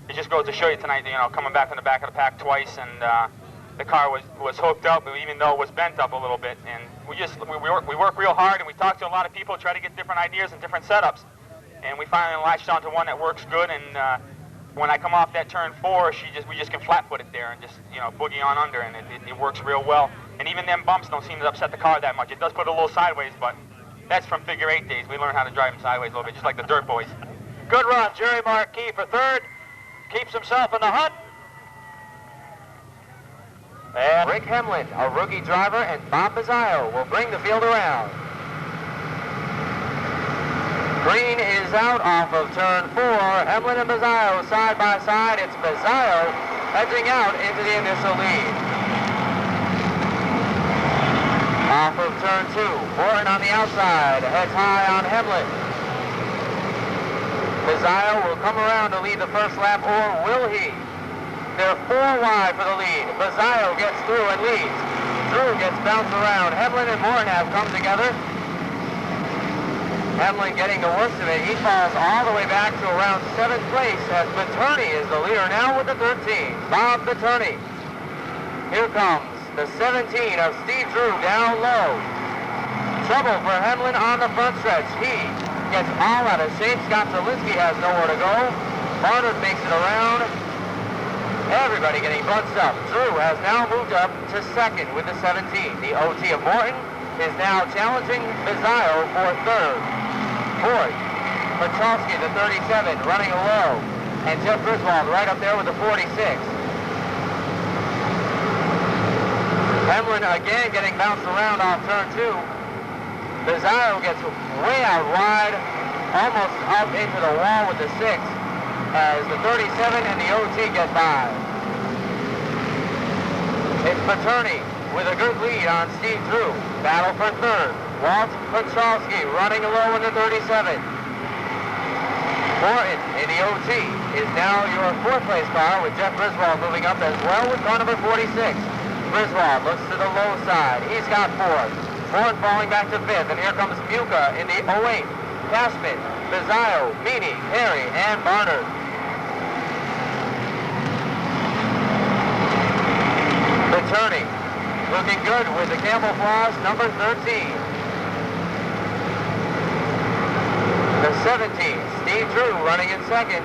It just goes to show you tonight, you know, coming back from the back of the pack twice, and the car was hooked up, even though it was bent up a little bit, and we work real hard, and we talk to a lot of people, try to get different ideas and different setups, and we finally latched onto one that works good, and when I come off that turn 4, we just can flat-foot it there and just, you know, boogie on under, and it works real well. And even them bumps don't seem to upset the car that much. It does put it a little sideways, but that's from figure 8 days. We learn how to drive them sideways a little bit, just like the dirt boys. Good run, Jerry Marquis for third. Keeps himself in the hunt. And Rick Hemlin, a rookie driver, and Bob Bazzaio will bring the field around. Green is out off of turn 4. Hemlin and Bazzaio side by side. It's Bazzaio edging out into the initial lead. Off of turn 2. Morton on the outside. Heads high on Hemlin. Bazzaio will come around to lead the first lap, or will he? They're 4 wide for the lead. Bazzaio gets through and leads. Drew gets bounced around. Hemlin and Morton have come together. Hemlin getting the worst of it. He falls all the way back to around 7th place as Boturney is the leader now with the 13. Bob Boturney. Here comes the 17 of Steve Drew down low. Trouble for Hemlin on the front stretch. He gets all out of shape. Scott Zielinski has nowhere to go. Barnard makes it around. Everybody getting bunched up. Drew has now moved up to 2nd with the 17. The OT of Morton is now challenging Bazzaio for 3rd. 4th, Petrowski, the 37, running low. And Jeff Griswold right up there with the 46. Hemlin again getting bounced around off turn 2. Bazzaio gets way out wide. almost up into the wall with the 6 as the 37 and the OT get by. It's Paterni with a good lead on Steve Drew. Battle for third. Walt Petrowski running low in the 37. Morton in the OT is now your 4th place car with Jeff Griswold moving up as well with car number 46. Griswold looks to the low side. He's got 4th. Morton falling back to 5th, and here comes Muka in the 08. Cashman, Bizzaio, Meany, Harry, and Barnard. Paterni looking good with the camouflage number 13. The 17, Steve Drew running in 2nd.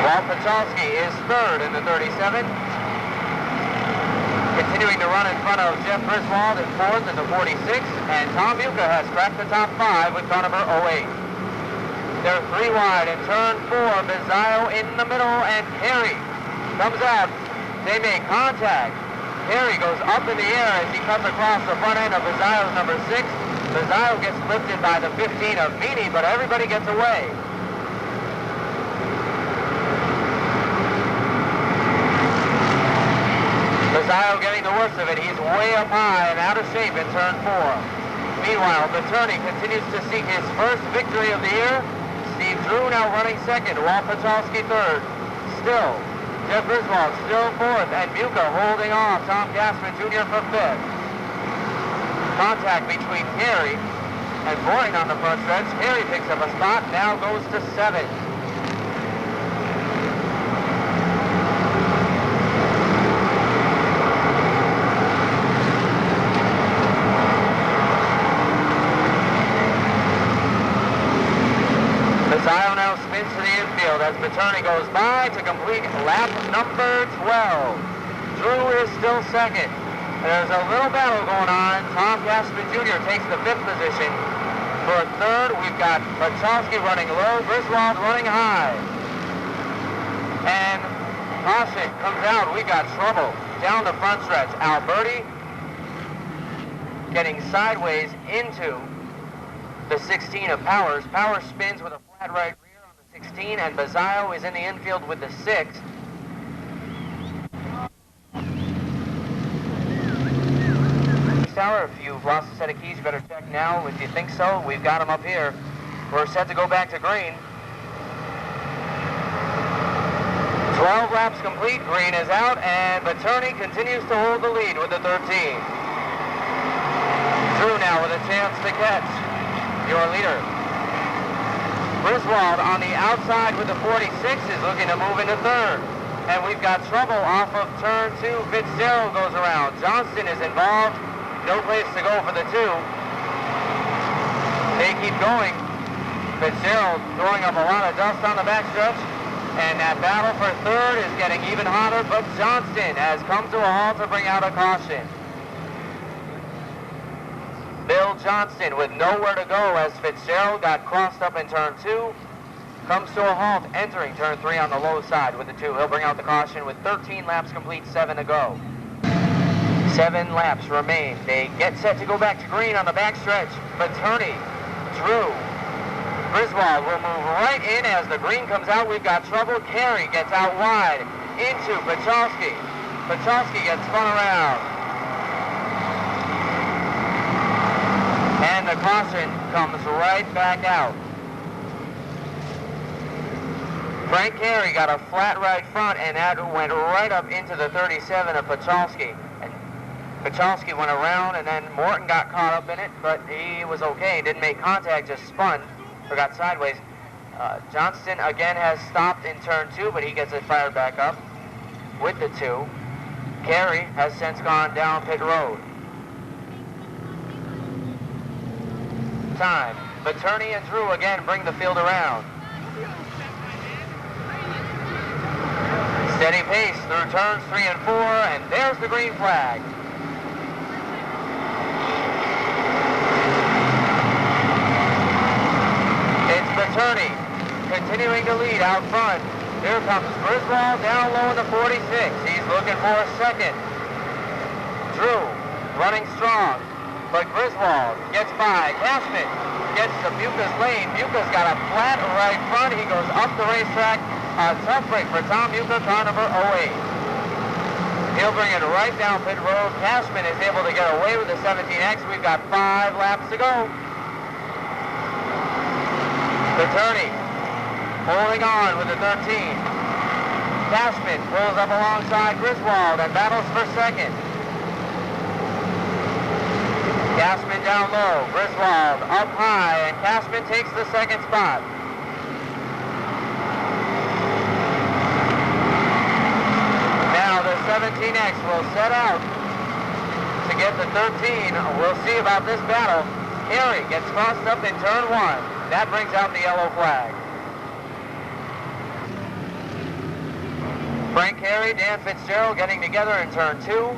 Walt Petrowski is 3rd in the 37. Continuing to run in front of Jeff Griswold in 4th in the 46. And Tom Muka has cracked the top 5 with car number 08. They're 3 wide in turn 4. Bizzaio in the middle, and Harry comes out. They make contact. Harry goes up in the air as he cuts across the front end of Bizzaio's number 6. Bizzaio gets lifted by the 15 of Meany, but everybody gets away. Bizzaio getting the worst of it. He's way up high and out of shape in turn 4. Meanwhile, Paterni continues to seek his first victory of the year. Steve Drew now running 2nd. Walt Petrowski 3rd. Still, Jeff Griswold still 4th, and Muka holding off Tom Gassman Jr. for 5th. Contact between Harry and Morton on the front stretch. Harry picks up a spot, now goes to 7th. Bizzaio now spins to the infield as Paterni goes by to complete lap number 12. Drew is still 2nd. There's a little battle going on. Tom Gassman Jr. takes the 5th position. For 3rd, we've got Petrowski running low, Griswold running high. And caution comes out. We've got trouble down the front stretch. Alberti getting sideways into the 16 of Powers. Powers spins with a flat right rear on the 16, and Bizzaio is in the infield with the 6. Tower, if you've lost a set of keys, you better check now. If you think so, we've got them up here. We're set to go back to green. 12 laps complete, green is out, and Paterni continues to hold the lead with the 13. Drew now with a chance to catch your leader. Griswold on the outside with the 46 is looking to move into 3rd. And we've got trouble off of turn 2. Fitzgerald goes around. Johnston is involved. No place to go for the 2. They keep going. Fitzgerald throwing up a lot of dust on the backstretch. And that battle for 3rd is getting even hotter, but Johnston has come to a halt to bring out a caution. Bill Johnston with nowhere to go as Fitzgerald got crossed up in turn 2. Comes to a halt entering turn 3 on the low side with the 2. He'll bring out the caution with 13 laps complete, 7 to go. 7 laps remain. They get set to go back to green on the backstretch. Paterni, Drew, Griswold will move right in as the green comes out. We've got trouble. Carey gets out wide into Petrowski. Petrowski gets spun around. And the caution comes right back out. Frank Carey got a flat right front, and that went right up into the 37 of Petrowski. Petrowski went around, and then Morton got caught up in it, but he was okay. Didn't make contact, just spun or got sideways. Johnston again has stopped in turn 2, but he gets it fired back up with the 2. Carey has since gone down pit road. Time. Paterni and Drew again bring the field around. Steady pace through turns 3 and 4, and there's the green flag. It's Paterni continuing to lead out front. Here comes Griswold down low in the 46. He's looking for a second. Drew running strong, but Griswold gets by. Cashman gets to Muca's lane. Muca's got a flat right front. He goes up the racetrack. A tough break for Tom Muca, car number 08. He'll bring it right down pit road. Cashman is able to get away with the 17X. We've got 5 laps to go. Paterni holding on with the 13. Cashman pulls up alongside Griswold and battles for second. Cashman down low, Griswold up high, and Cashman takes the second spot. Now the 17X will set out to get the 13. We'll see about this battle. Harry gets crossed up in turn 1. That brings out the yellow flag. Frank Harry, Dan Fitzgerald getting together in turn 2.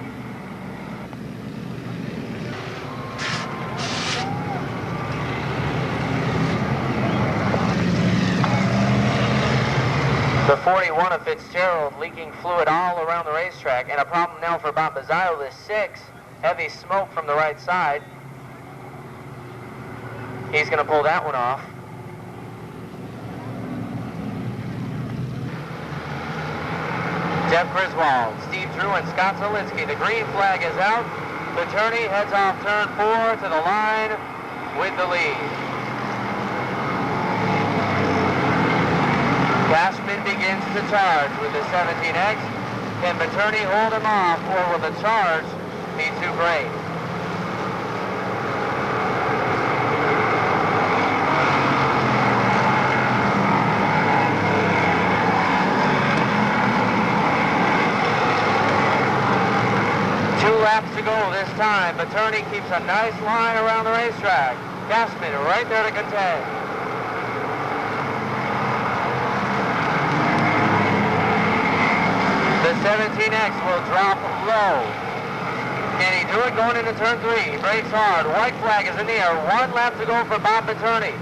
The 41 of Fitzgerald leaking fluid all around the racetrack, and a problem now for Bob Bazzaio, the 6. Heavy smoke from the right side. He's going to pull that one off. Jeff Griswold, Steve Drew, and Scott Zielinski. The green flag is out. Paterni heads off turn 4 to the line with the lead. Cashman begins to charge with the 17X. Can Paterni hold him off, or will the charge be too great? Laps to go this time. Paterni keeps a nice line around the racetrack. Cashman right there to contend. The 17X will drop low. Can he do it going into turn 3? He brakes hard. White flag is in the air. 1 lap to go for Bob Paterni.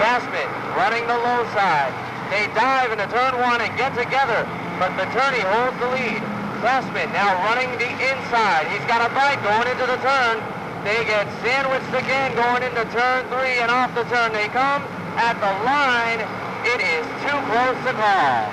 Cashman running the low side. They dive into turn 1 and get together, but Paterni holds the lead. Cashman now running the inside. He's got a bite going into the turn. They get sandwiched again going into turn 3, and off the turn they come. At the line, it is too close to call.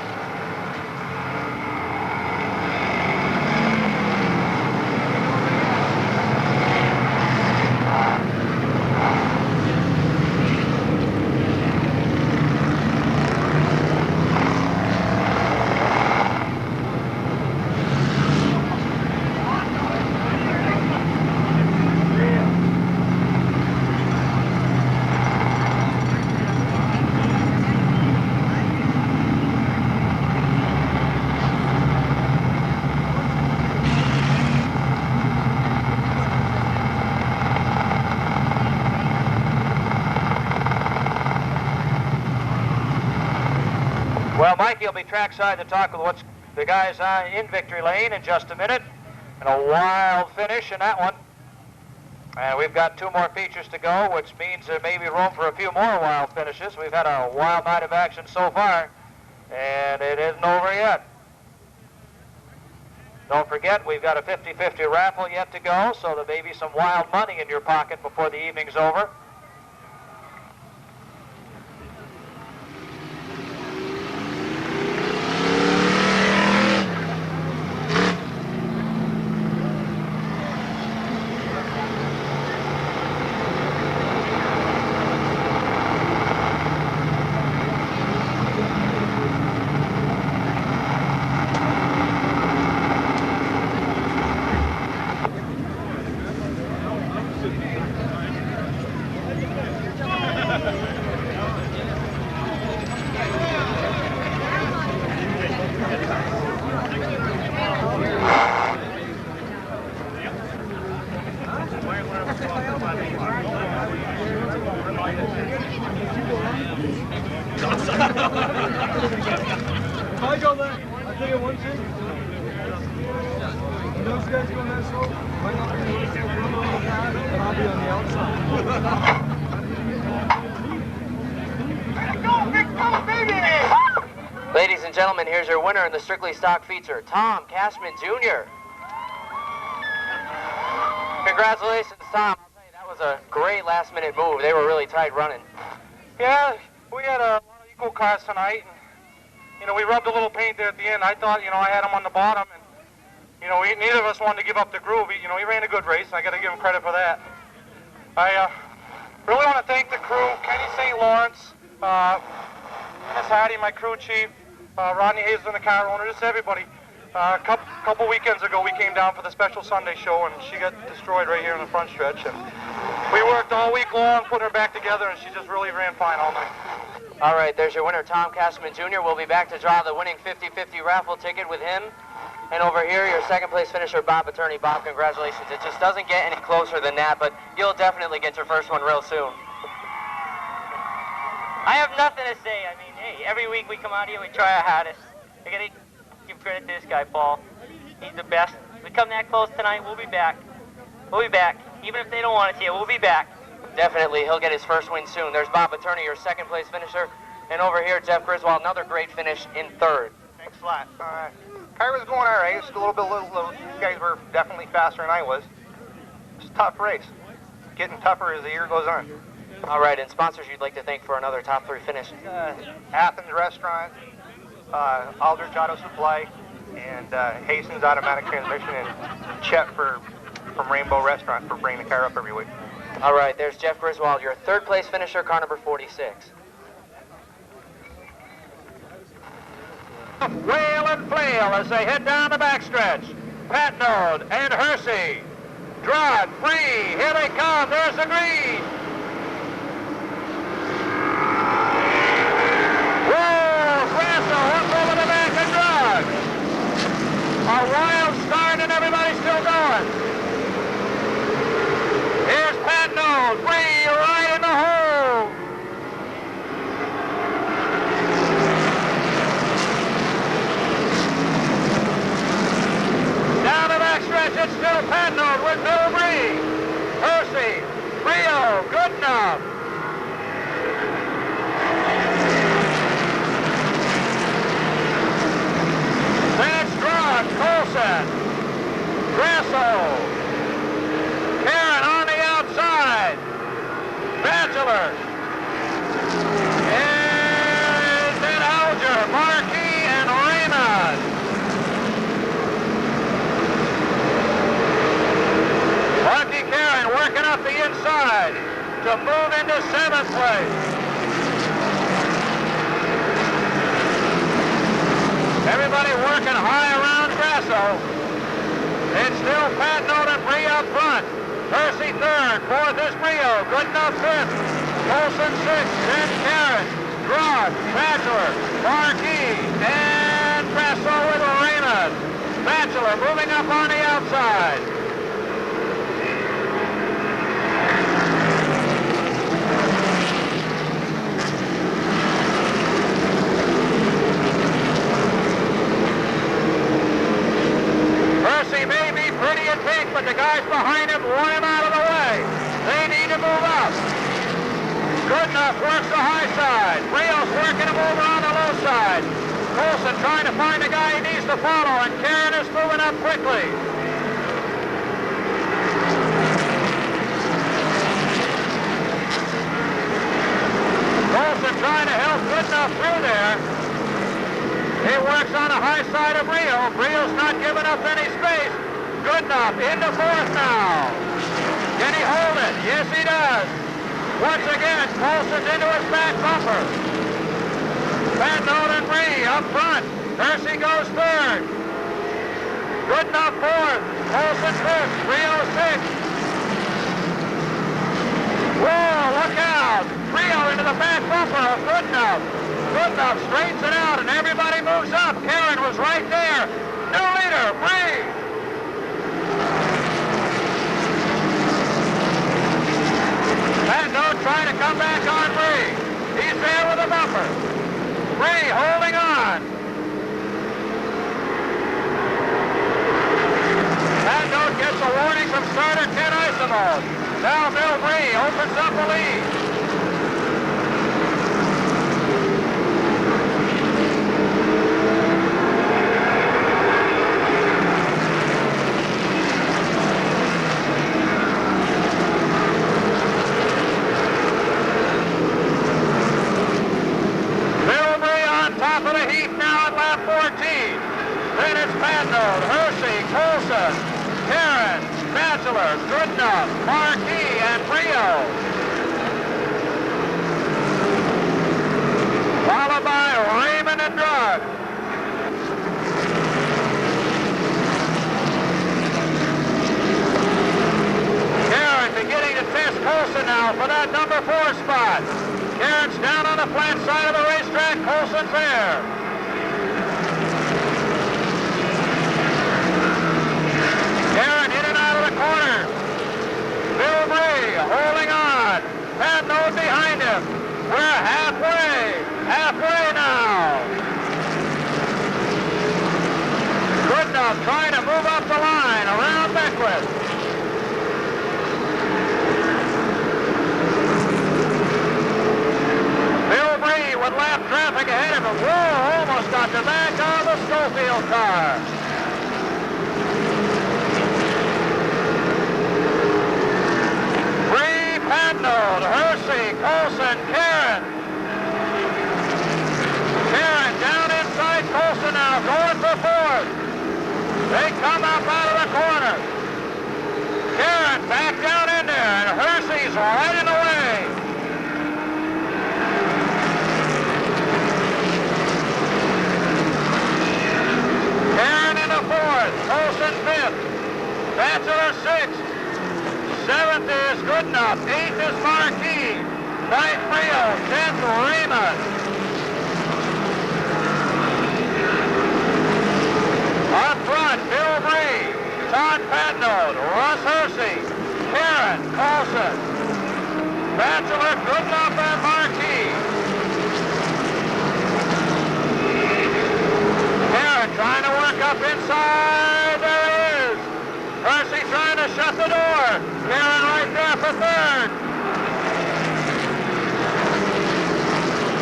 Well, Mikey will be trackside to talk with what's the guys in victory lane in just a minute. And a wild finish in that one. And we've got 2 more features to go, which means there may be room for a few more wild finishes. We've had a wild night of action so far, and it isn't over yet. Don't forget, we've got a 50-50 raffle yet to go, so there may be some wild money in your pocket before the evening's over. I go there, I tell you one thing. When those guys go that slow, might not be able to run on the pad, and I'll be on the outside. Go, baby! Ladies and gentlemen, here's your winner in the Strictly Stock feature, Tom Cashman Jr. Congratulations, Tom. I'll tell you, that was was a great last-minute move. They were really tight running. Yeah, we had a lot of equal cars tonight. And, you know, we rubbed a little paint there at the end. I thought, you know, I had him on the bottom, and, you know, neither of us wanted to give up the groove. You know, he ran a good race, and I got to give him credit for that. I really want to thank the crew, Kenny St. Lawrence, Miss Hattie, my crew chief, Rodney Hazelton, the car owner, just everybody. A couple weekends ago, we came down for the special Sunday show, and she got destroyed right here in the front stretch. And we worked all week long, putting her back together, and she just really ran fine all night. All right, there's your winner, Tom Cashman Jr. We'll be back to draw the winning 50-50 raffle ticket with him. And over here, your second place finisher, Bob Attorney. Bob, congratulations. It just doesn't get any closer than that, but you'll definitely get your first one real soon. I have nothing to say. I mean, hey, every week we come out here, we try our hardest. I gotta give credit to this guy, Paul. He's the best. We come that close tonight, we'll be back. We'll be back. Even if they don't want us here, we'll be back. Definitely, he'll get his first win soon. There's Bob Attorney, your second place finisher. And over here, Jeff Griswold, another great finish in third. Thanks a lot. Car was going all right. Just a little bit. You guys were definitely faster than I was. It's a tough race. Getting tougher as the year goes on. All right, and sponsors you'd like to thank for another top 3 finish. Athens Restaurant, Aldrich Auto Supply, and Hastings Automatic Transmission, and Chet from Rainbow Restaurant for bringing the car up every week. All right, there's Jeff Griswold, your third place finisher, car number 46. Wail and flail as they head down the backstretch. Patnode and Hersey. Drug free. Here they come. There's the green. Whoa! Grasso up over the back of Drug. A wild start and everybody's still going. Here's Patnode. Free right in the hole. Down the backstretch, it's still Patnode with Bill Bree. Hersey, Rio, good enough. That's Drug, Colson, Grasso, Karen on the outside, Bachelor, and then Alger, Markey, and Raymond. Marky Karen working up the inside to move into 7th place. Everybody working high around Grasso. It's still Patnode and Bree up front. Hersey 3rd, 4th is Rio, good enough 5th. Colson 6th, then Karen, Drog, Bachelor, Marquis, and Grasso with Raymond. Bachelor moving up on the outside. Hersey may be pretty in pink, but the guys behind him want him out of the way. They need to move up. Good enough works the high side. Rio's working him over on the low side. Colson trying to find a guy he needs to follow, and Karen is moving up quickly. Colson trying to help good enough through there. He works on the high side of Rio. Rio's not giving up any space. Good enough. Into 4th now. Can he hold it? Yes, he does. Once again, Colson's into his back bumper. Patnode and Bree up front. Hersey goes 3rd. Good enough 4th. Colson 5th. Rio 6th. Whoa, look out. Rio into the back bumper of Good enough. Good enough straightens it out, and everybody moves up. Karen was right there. New leader, Bree. Patnode trying to come back on Bree. He's there with a bumper. Bree holding on. Patnode gets a warning from starter Ken Isamov. Now Bill Bree opens up the lead. Bachelor, Goodenough, Marquis, and Rio. Followed by Raymond and Drug. Karen beginning to test Colson now for that number 4 spot. Karen's down on the flat side of the racetrack. Colson's there. Karen in and out of the corner. Bill Bray holding on. Pat Node behind him. We're halfway now. Goodenough trying to move up the line around Beckwith. Bill Bree with lap traffic ahead of him. Whoa, almost got the back of the Schofield car. Bree, Patnold, Hersey, Colson, Karen. Karen down inside Colson now, going for 4th. They come up out of the corner. Karen back down in there, and Hersey's right in the way. Karen in the 4th, Colson 5th, Bachelor 6th, 7th is Goodenough, 8th is Marquis, 9th Rio, 10th Raymond. Up front, Bill Bree, Todd Patnold, Russ Hersey, Karen, Colson, Bachelor, Goodenough, and Marquis. Karen trying to work up inside. There it is. Hersey trying to shut the door. Karen right there for 3rd.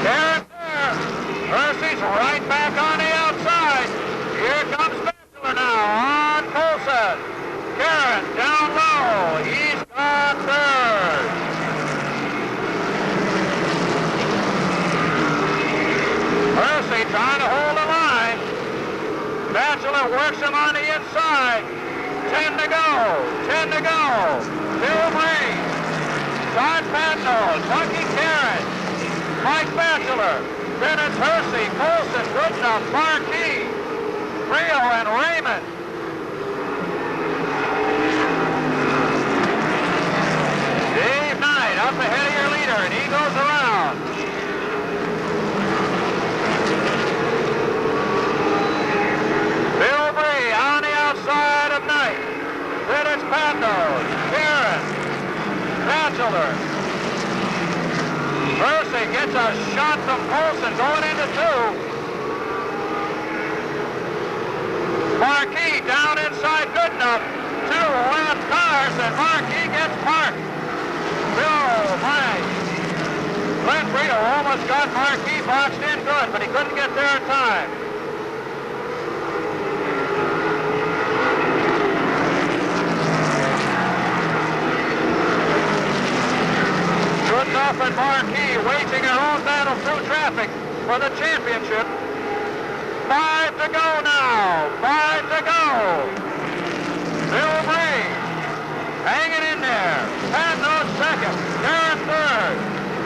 Karen there. Hersey's right back on the outside. Here comes Bachelor now on Colson. Karen down low. He's got 3rd. Hersey trying to hold the line. Bachelor works him on the inside. 10 to go. 10 to go. Bill Bree. Todd Patnold. Bucky Karen. Mike Bachelor. Then it's Hersey, Colson, Goodenough, Marquis, Rio, and Raymond. Dave Knight up ahead of your leader, and he goes around. Bill Bree on the outside of Knight. Then it's Patnold, Karen, Bachelor. Hersey gets a shot from Colson going into 2. Marquis down inside Goodenough. 2 left cars, and Marquis gets parked. Oh, my. Glenn Brito almost got Marquis boxed in good, but he couldn't get there in time. Goodenough and Marquis waging their own battle through traffic for the championship. 5 to go now. 5 to go. Bill Bree hanging in there. Patnold 2nd. Karen 3rd.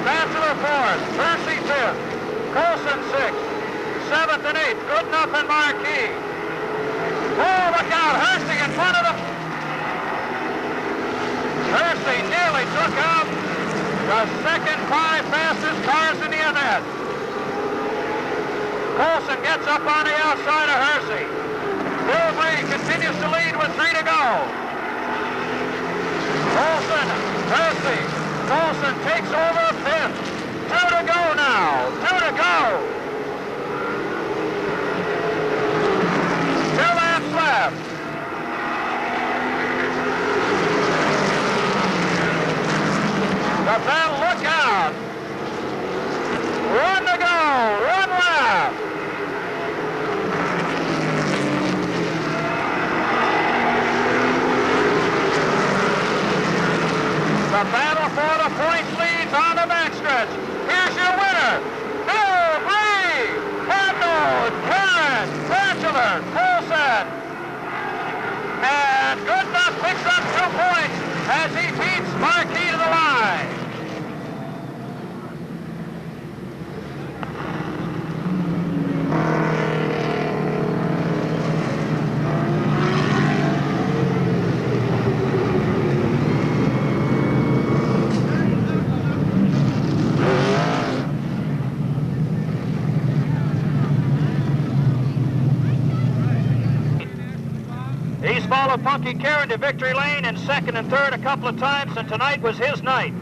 Bachelor 4th. Hersey 5th. Colson 6th. 7th and 8th. Goodenough and Marquis. Oh, look out. Hersey in front of them. Hersey nearly took out the second 5 fastest cars in the event. Colson gets up on the outside of Hersey. Bill Bree continues to lead with 3 to go. Colson, Hersey. Colson takes over 5th. 2 to go now. 2 to go. 2 laps left. The battle, look out. 1 to go. 1 lap. The battle for the points leads on the backstretch. Here's your winner, Bill Bree, Patnold, Karen, Bachelor, Colson. And Goodenough picks up 2 points. as he beats Marquis to the line. He's followed Funky Karen to victory lane in second and third a couple of times, and tonight was his night.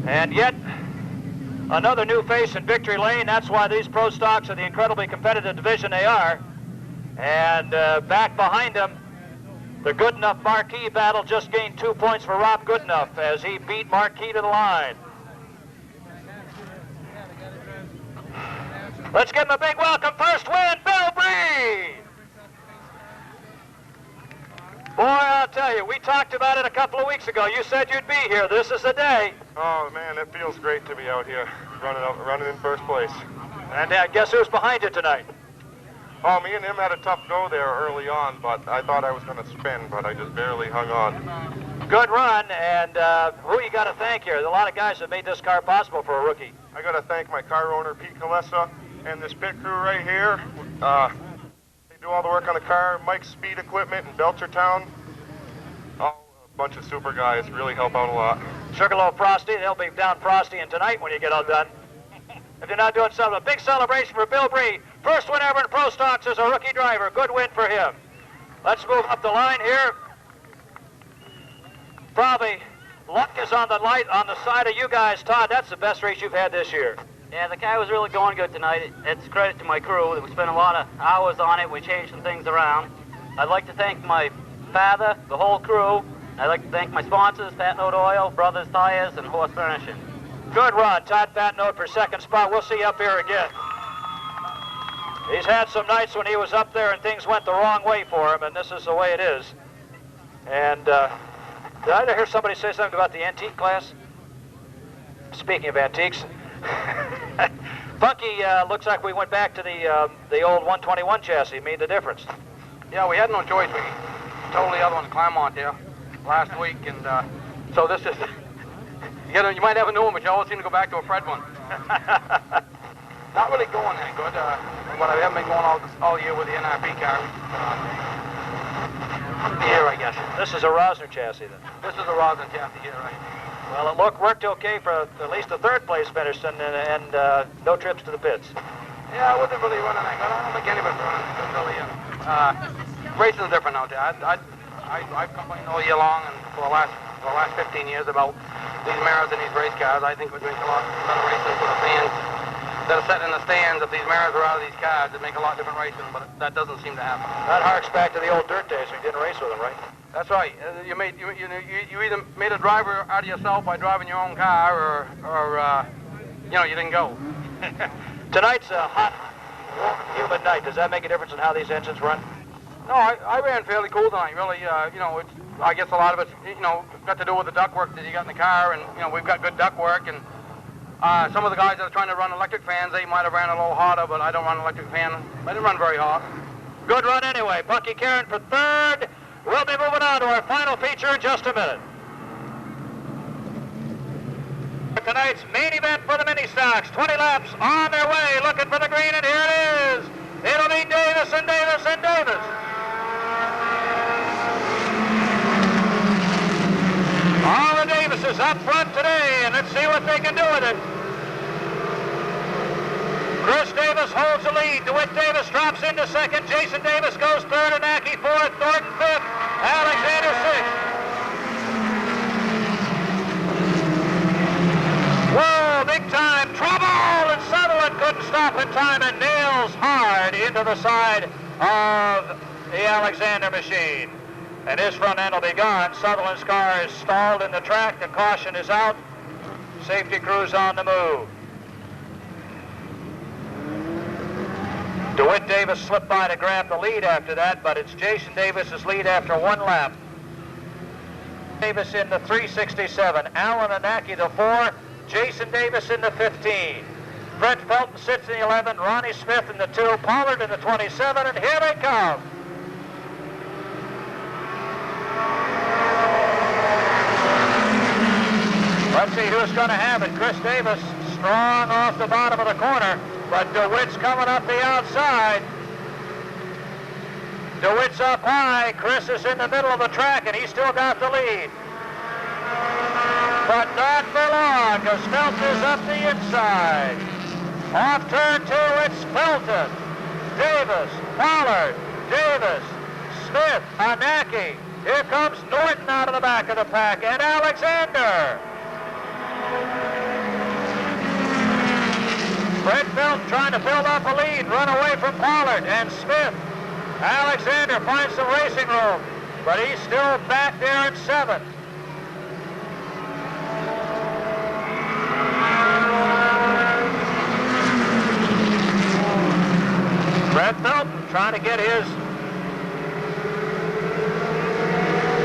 And yet, another new face in victory lane. That's why these pro stocks are the incredibly competitive division they are. And back behind him, the Goodenough Marquis battle just gained 2 points for Rob Goodenough as he beat Marquis to the line. Let's give him a big welcome. First win, Bill Bree! Boy, I'll tell you, we talked about it a couple of weeks ago. You said you'd be here. This is the day. Oh, man, it feels great to be out here, running in first place. And guess who's behind you tonight? Oh, me and him had a tough go there early on, but I thought I was going to spin, but I just barely hung on. Good run, and who you got to thank here? There's a lot of guys that made this car possible for a rookie. I got to thank my car owner, Pete Kalesa, and this pit crew right here. Do all the work on the car, Mike's Speed Equipment in Belchertown. Oh, a bunch of super guys really help out a lot. Sugarloaf Frosty, they'll be down Frosty and tonight when you get all done. If you're not doing something, a big celebration for Bill Bree. First win ever in Pro Stocks as a rookie driver. Good win for him. Let's move up the line here. Probably luck is on the side of you guys. Todd, that's the best race you've had this year. Yeah, the car was really going good tonight. It's credit to my crew. We spent a lot of hours on it. We changed some things around. I'd like to thank my father, the whole crew. I'd like to thank my sponsors, Fat Note Oil, Brothers Tires, and Horse Furnishing. Good run, Todd Fat Note for second spot. We'll see you up here again. He's had some nights when he was up there and things went the wrong way for him, and this is the way it is. And did I hear somebody say something about the antique class? Speaking of antiques, Funky, looks like we went back to the old 121 chassis. Made the difference. Yeah, we had no choice. We told the other one to climb on there last week, and so this is, you might have a new one, but you always seem to go back to a Fred one. Not really going that good, but I haven't been going all year with the NRP car. Here, I guess. This is a Rosner chassis, then? This is a Rosner chassis here, right? Well, it worked okay for at least the third place finish and no trips to the pits. Yeah, I wasn't really running that good. I don't think anybody's running really. Racing's different out there. I've complained all year long and for the last 15 years about these mirrors in these race cars. I think we'd make a lot better racing for the fans that are sitting in the stands. If these mirrors were out of these cars, it'd make a lot different racing, but that doesn't seem to happen. That harks back to the old dirt days when you didn't race with them, right? That's right. You either made a driver out of yourself by driving your own car, or you didn't go. Tonight's a hot, warm, humid night. Does that make a difference in how these engines run? No, I ran fairly cool tonight. Really, I guess a lot of it's got to do with the ductwork that you got in the car, and we've got good ductwork, and some of the guys that are trying to run electric fans, they might have ran a little harder, but I don't run electric fan. I didn't run very hard. Good run anyway. Bucky Karen for third. We'll be moving on to our final feature in just a minute. Tonight's main event for the mini stocks. 20 laps on their way, looking for the green, and here it is. It'll be Davis and Davis and Davis. All the Davises up front today, and let's see what they can do with it. Chris Davis holds the lead. DeWitt Davis drops into second. Jason Davis goes third. Anaki fourth. Thornton fifth. Alexander sixth. Whoa, big time trouble! And Sutherland couldn't stop in time and nails hard into the side of the Alexander machine. And his front end will be gone. Sutherland's car is stalled in the track. The caution is out. Safety crew's on the move. DeWitt Davis slipped by to grab the lead after that, but it's Jason Davis's lead after one lap. Davis in the 367, Alan Anaki the 4, Jason Davis in the 15. Fred Felton sits in the 11, Ronnie Smith in the 2, Pollard in the 27, and here they come. Let's see who's going to have it. Chris Davis strong off the bottom of the corner, but DeWitt's coming up the outside. DeWitt's up high. Chris is in the middle of the track, and he's still got the lead. But not for long, because Felton is up the inside. Off turn 2, it's Felton, Davis, Pollard, Davis, Smith, Anaki. Here comes Norton out of the back of the pack, and Alexander. Fred Felton trying to build up a lead, run away from Pollard, and Smith. Alexander finds some racing room, but he's still back there in 7th. Fred Felton trying to get his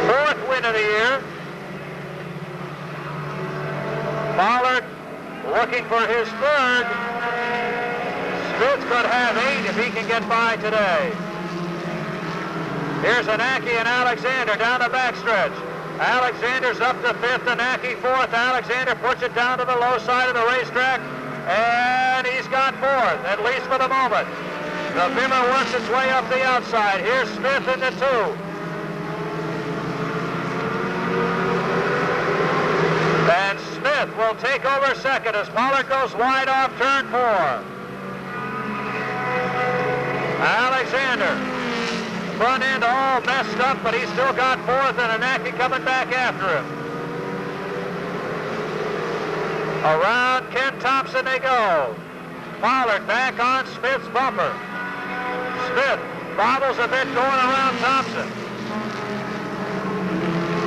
4th win of the year. Pollard looking for his 3rd. Smith could have 8 if he can get by today. Here's Anaki and Alexander down the backstretch. Alexander's up to 5th, Anaki 4th. Alexander puts it down to the low side of the racetrack, and he's got 4th, at least for the moment. The Bimmer works its way up the outside. Here's Smith in the 2. And Smith will take over 2nd as Pollard goes wide off turn 4. Alexander, front end all messed up, but he's still got 4th, and Anaki coming back after him. Around Ken Thompson they go. Pollard back on Smith's bumper. Smith bobbles a bit going around Thompson.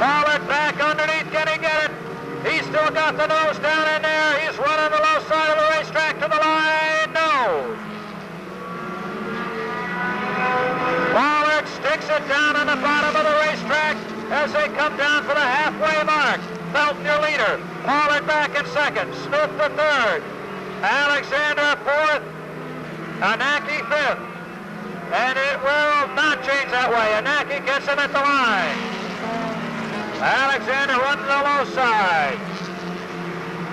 Pollard back underneath, can he get it? He's still got the nose down in there. He's running the low side of the racetrack to the line. No. Pollard sticks it down on the bottom of the racetrack as they come down for the halfway mark. Felton your leader. Pollard back in 2nd. Smith the 3rd. Alexander 4th. Anaki 5th. And it will not change that way. Anaki gets him at the line. Alexander runs the low side.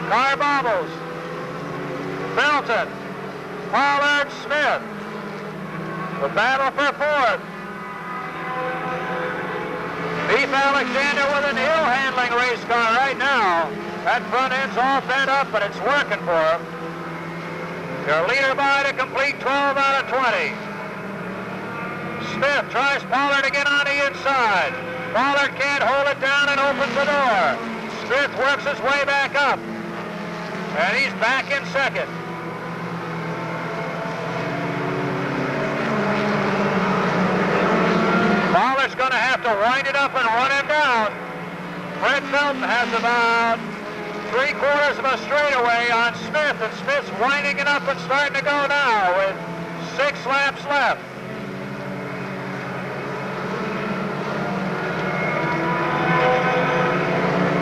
Car bobbles. Felton. Pollard, Smith. The battle for 4th. Beef Alexander with an ill-handling race car right now. That front end's all bent up, but it's working for him. Your leader by to complete 12 out of 20. Smith tries Pollard to get on the inside. Pollard can't hold it down and opens the door. Smith works his way back up. And he's back in 2nd. Pollard's going to have to wind it up and run him down. Fred Felton has about 3/4 of a straightaway on Smith, and Smith's winding it up and starting to go now with 6 laps left.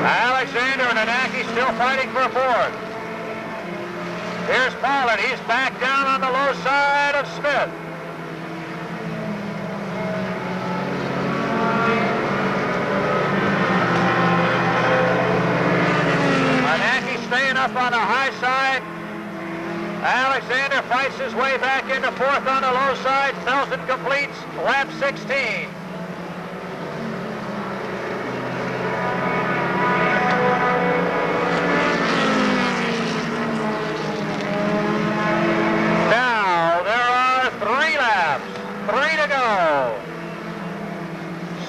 Alexander and Anaki still fighting for 4th. Here's Pollard. He's back down on the low side of Smith. Anaki staying up on the high side. Alexander fights his way back into 4th on the low side. Felton completes lap 16. Now, there are 3 laps. 3 to go.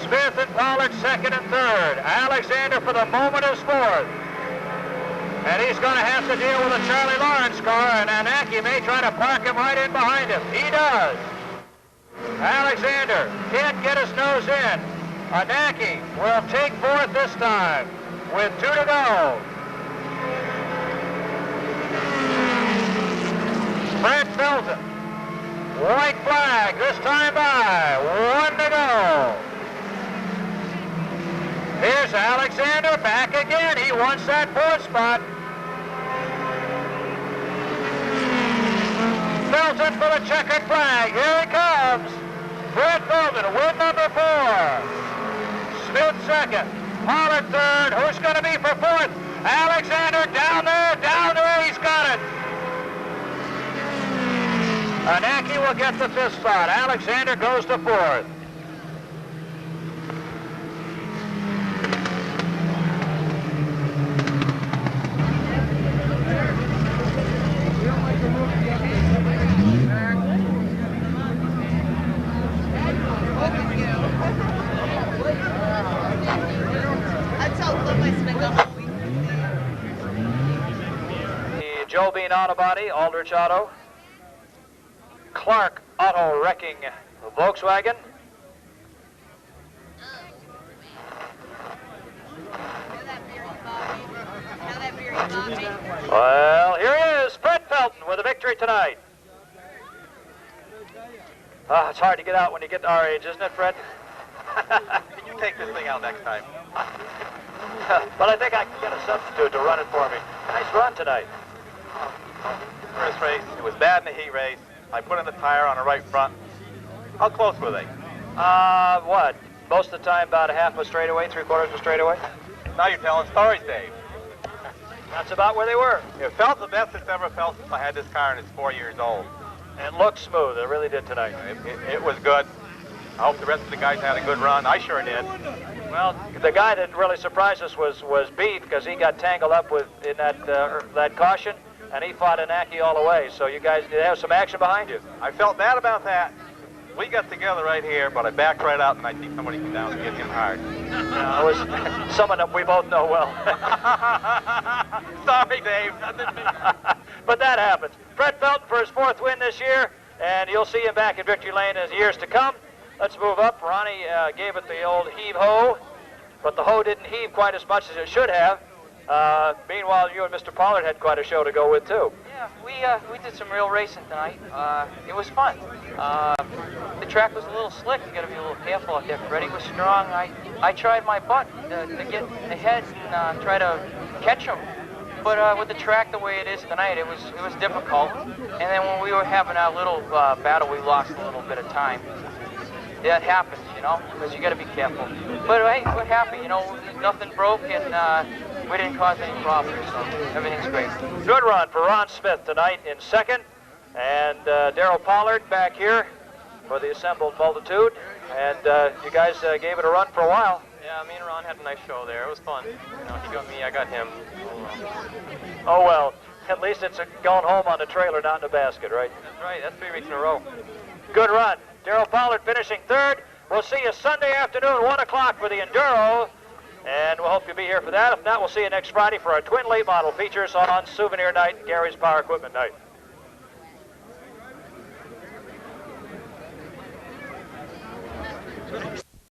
Smith and Pollard 2nd and 3rd. Alexander for the moment is 4th. And he's going to have to deal with a Charlie Lawrence car, and Anaki may try to park him right in behind him. He does. Alexander can't get his nose in. Anaki will take 4th this time with 2 to go. Fred Felton. White flag this time by. 1 to go. Here's Alexander back again. He wants that 4th spot. Felton for the checkered flag. Here he comes. Fred Felton, win number 4. Smith 2nd. Pollard third. Who's going to be for fourth? Alexander down there, he's got it. Anaki will get the fifth spot. Alexander goes to fourth. Joe Bean Auto Body, Aldrich Auto. Clark Auto Wrecking, Volkswagen. Well, here he is, Fred Felton with a victory tonight. It's hard to get out when you get to our age, isn't it, Fred? Can you take this thing out next time? But I think I can get a substitute to run it for me. Nice run tonight. First race, it was bad in the heat race. I put in the tire on the right front. How close were they? What? Most of the time about a half a straightaway, 3/4 of a straightaway? Now you're telling stories, Dave. That's about where they were. It felt the best it's ever felt since I had this car and it's 4 years old. It looked smooth, it really did tonight. It was good. I hope the rest of the guys had a good run. I sure did. Well, the guy that really surprised us was Beef, because he got tangled up in that caution, and he fought Anaki all the way. So you guys did have some action behind you. I felt bad about that. We got together right here, but I backed right out and I see somebody come down and get him hard. It was someone that we both know well. Sorry, Dave. But that happens. Fred Felton for his 4th win this year, and you'll see him back in victory lane in years to come. Let's move up. Ronnie gave it the old heave-ho, but the hoe didn't heave quite as much as it should have. Meanwhile, you and Mr. Pollard had quite a show to go with, too. Yeah, we did some real racing tonight. It was fun. The track was a little slick. You got to be a little careful out there. Freddie was strong. I tried my butt to get ahead and try to catch him. But with the track the way it is tonight, it was difficult. And then when we were having our little battle, we lost a little bit of time. That happens, you know, because you got to be careful. But hey, we're happy, you know, nothing broke and we didn't cause any problems, so everything's great. Good run for Ron Smith tonight in 2nd, and Darrell Pollard back here for the assembled multitude. And you guys gave it a run for a while. Yeah, me and Ron had a nice show there. It was fun. You know, he got me, I got him. Oh well, at least it's going home on the trailer, not in the basket, right? That's right. That's 3 weeks in a row. Good run. Darrell Pollard finishing 3rd. We'll see you Sunday afternoon, 1 o'clock for the Enduro, and we'll hope you'll be here for that. If not, we'll see you next Friday for our twin late model features on Souvenir Night, Gary's Power Equipment Night.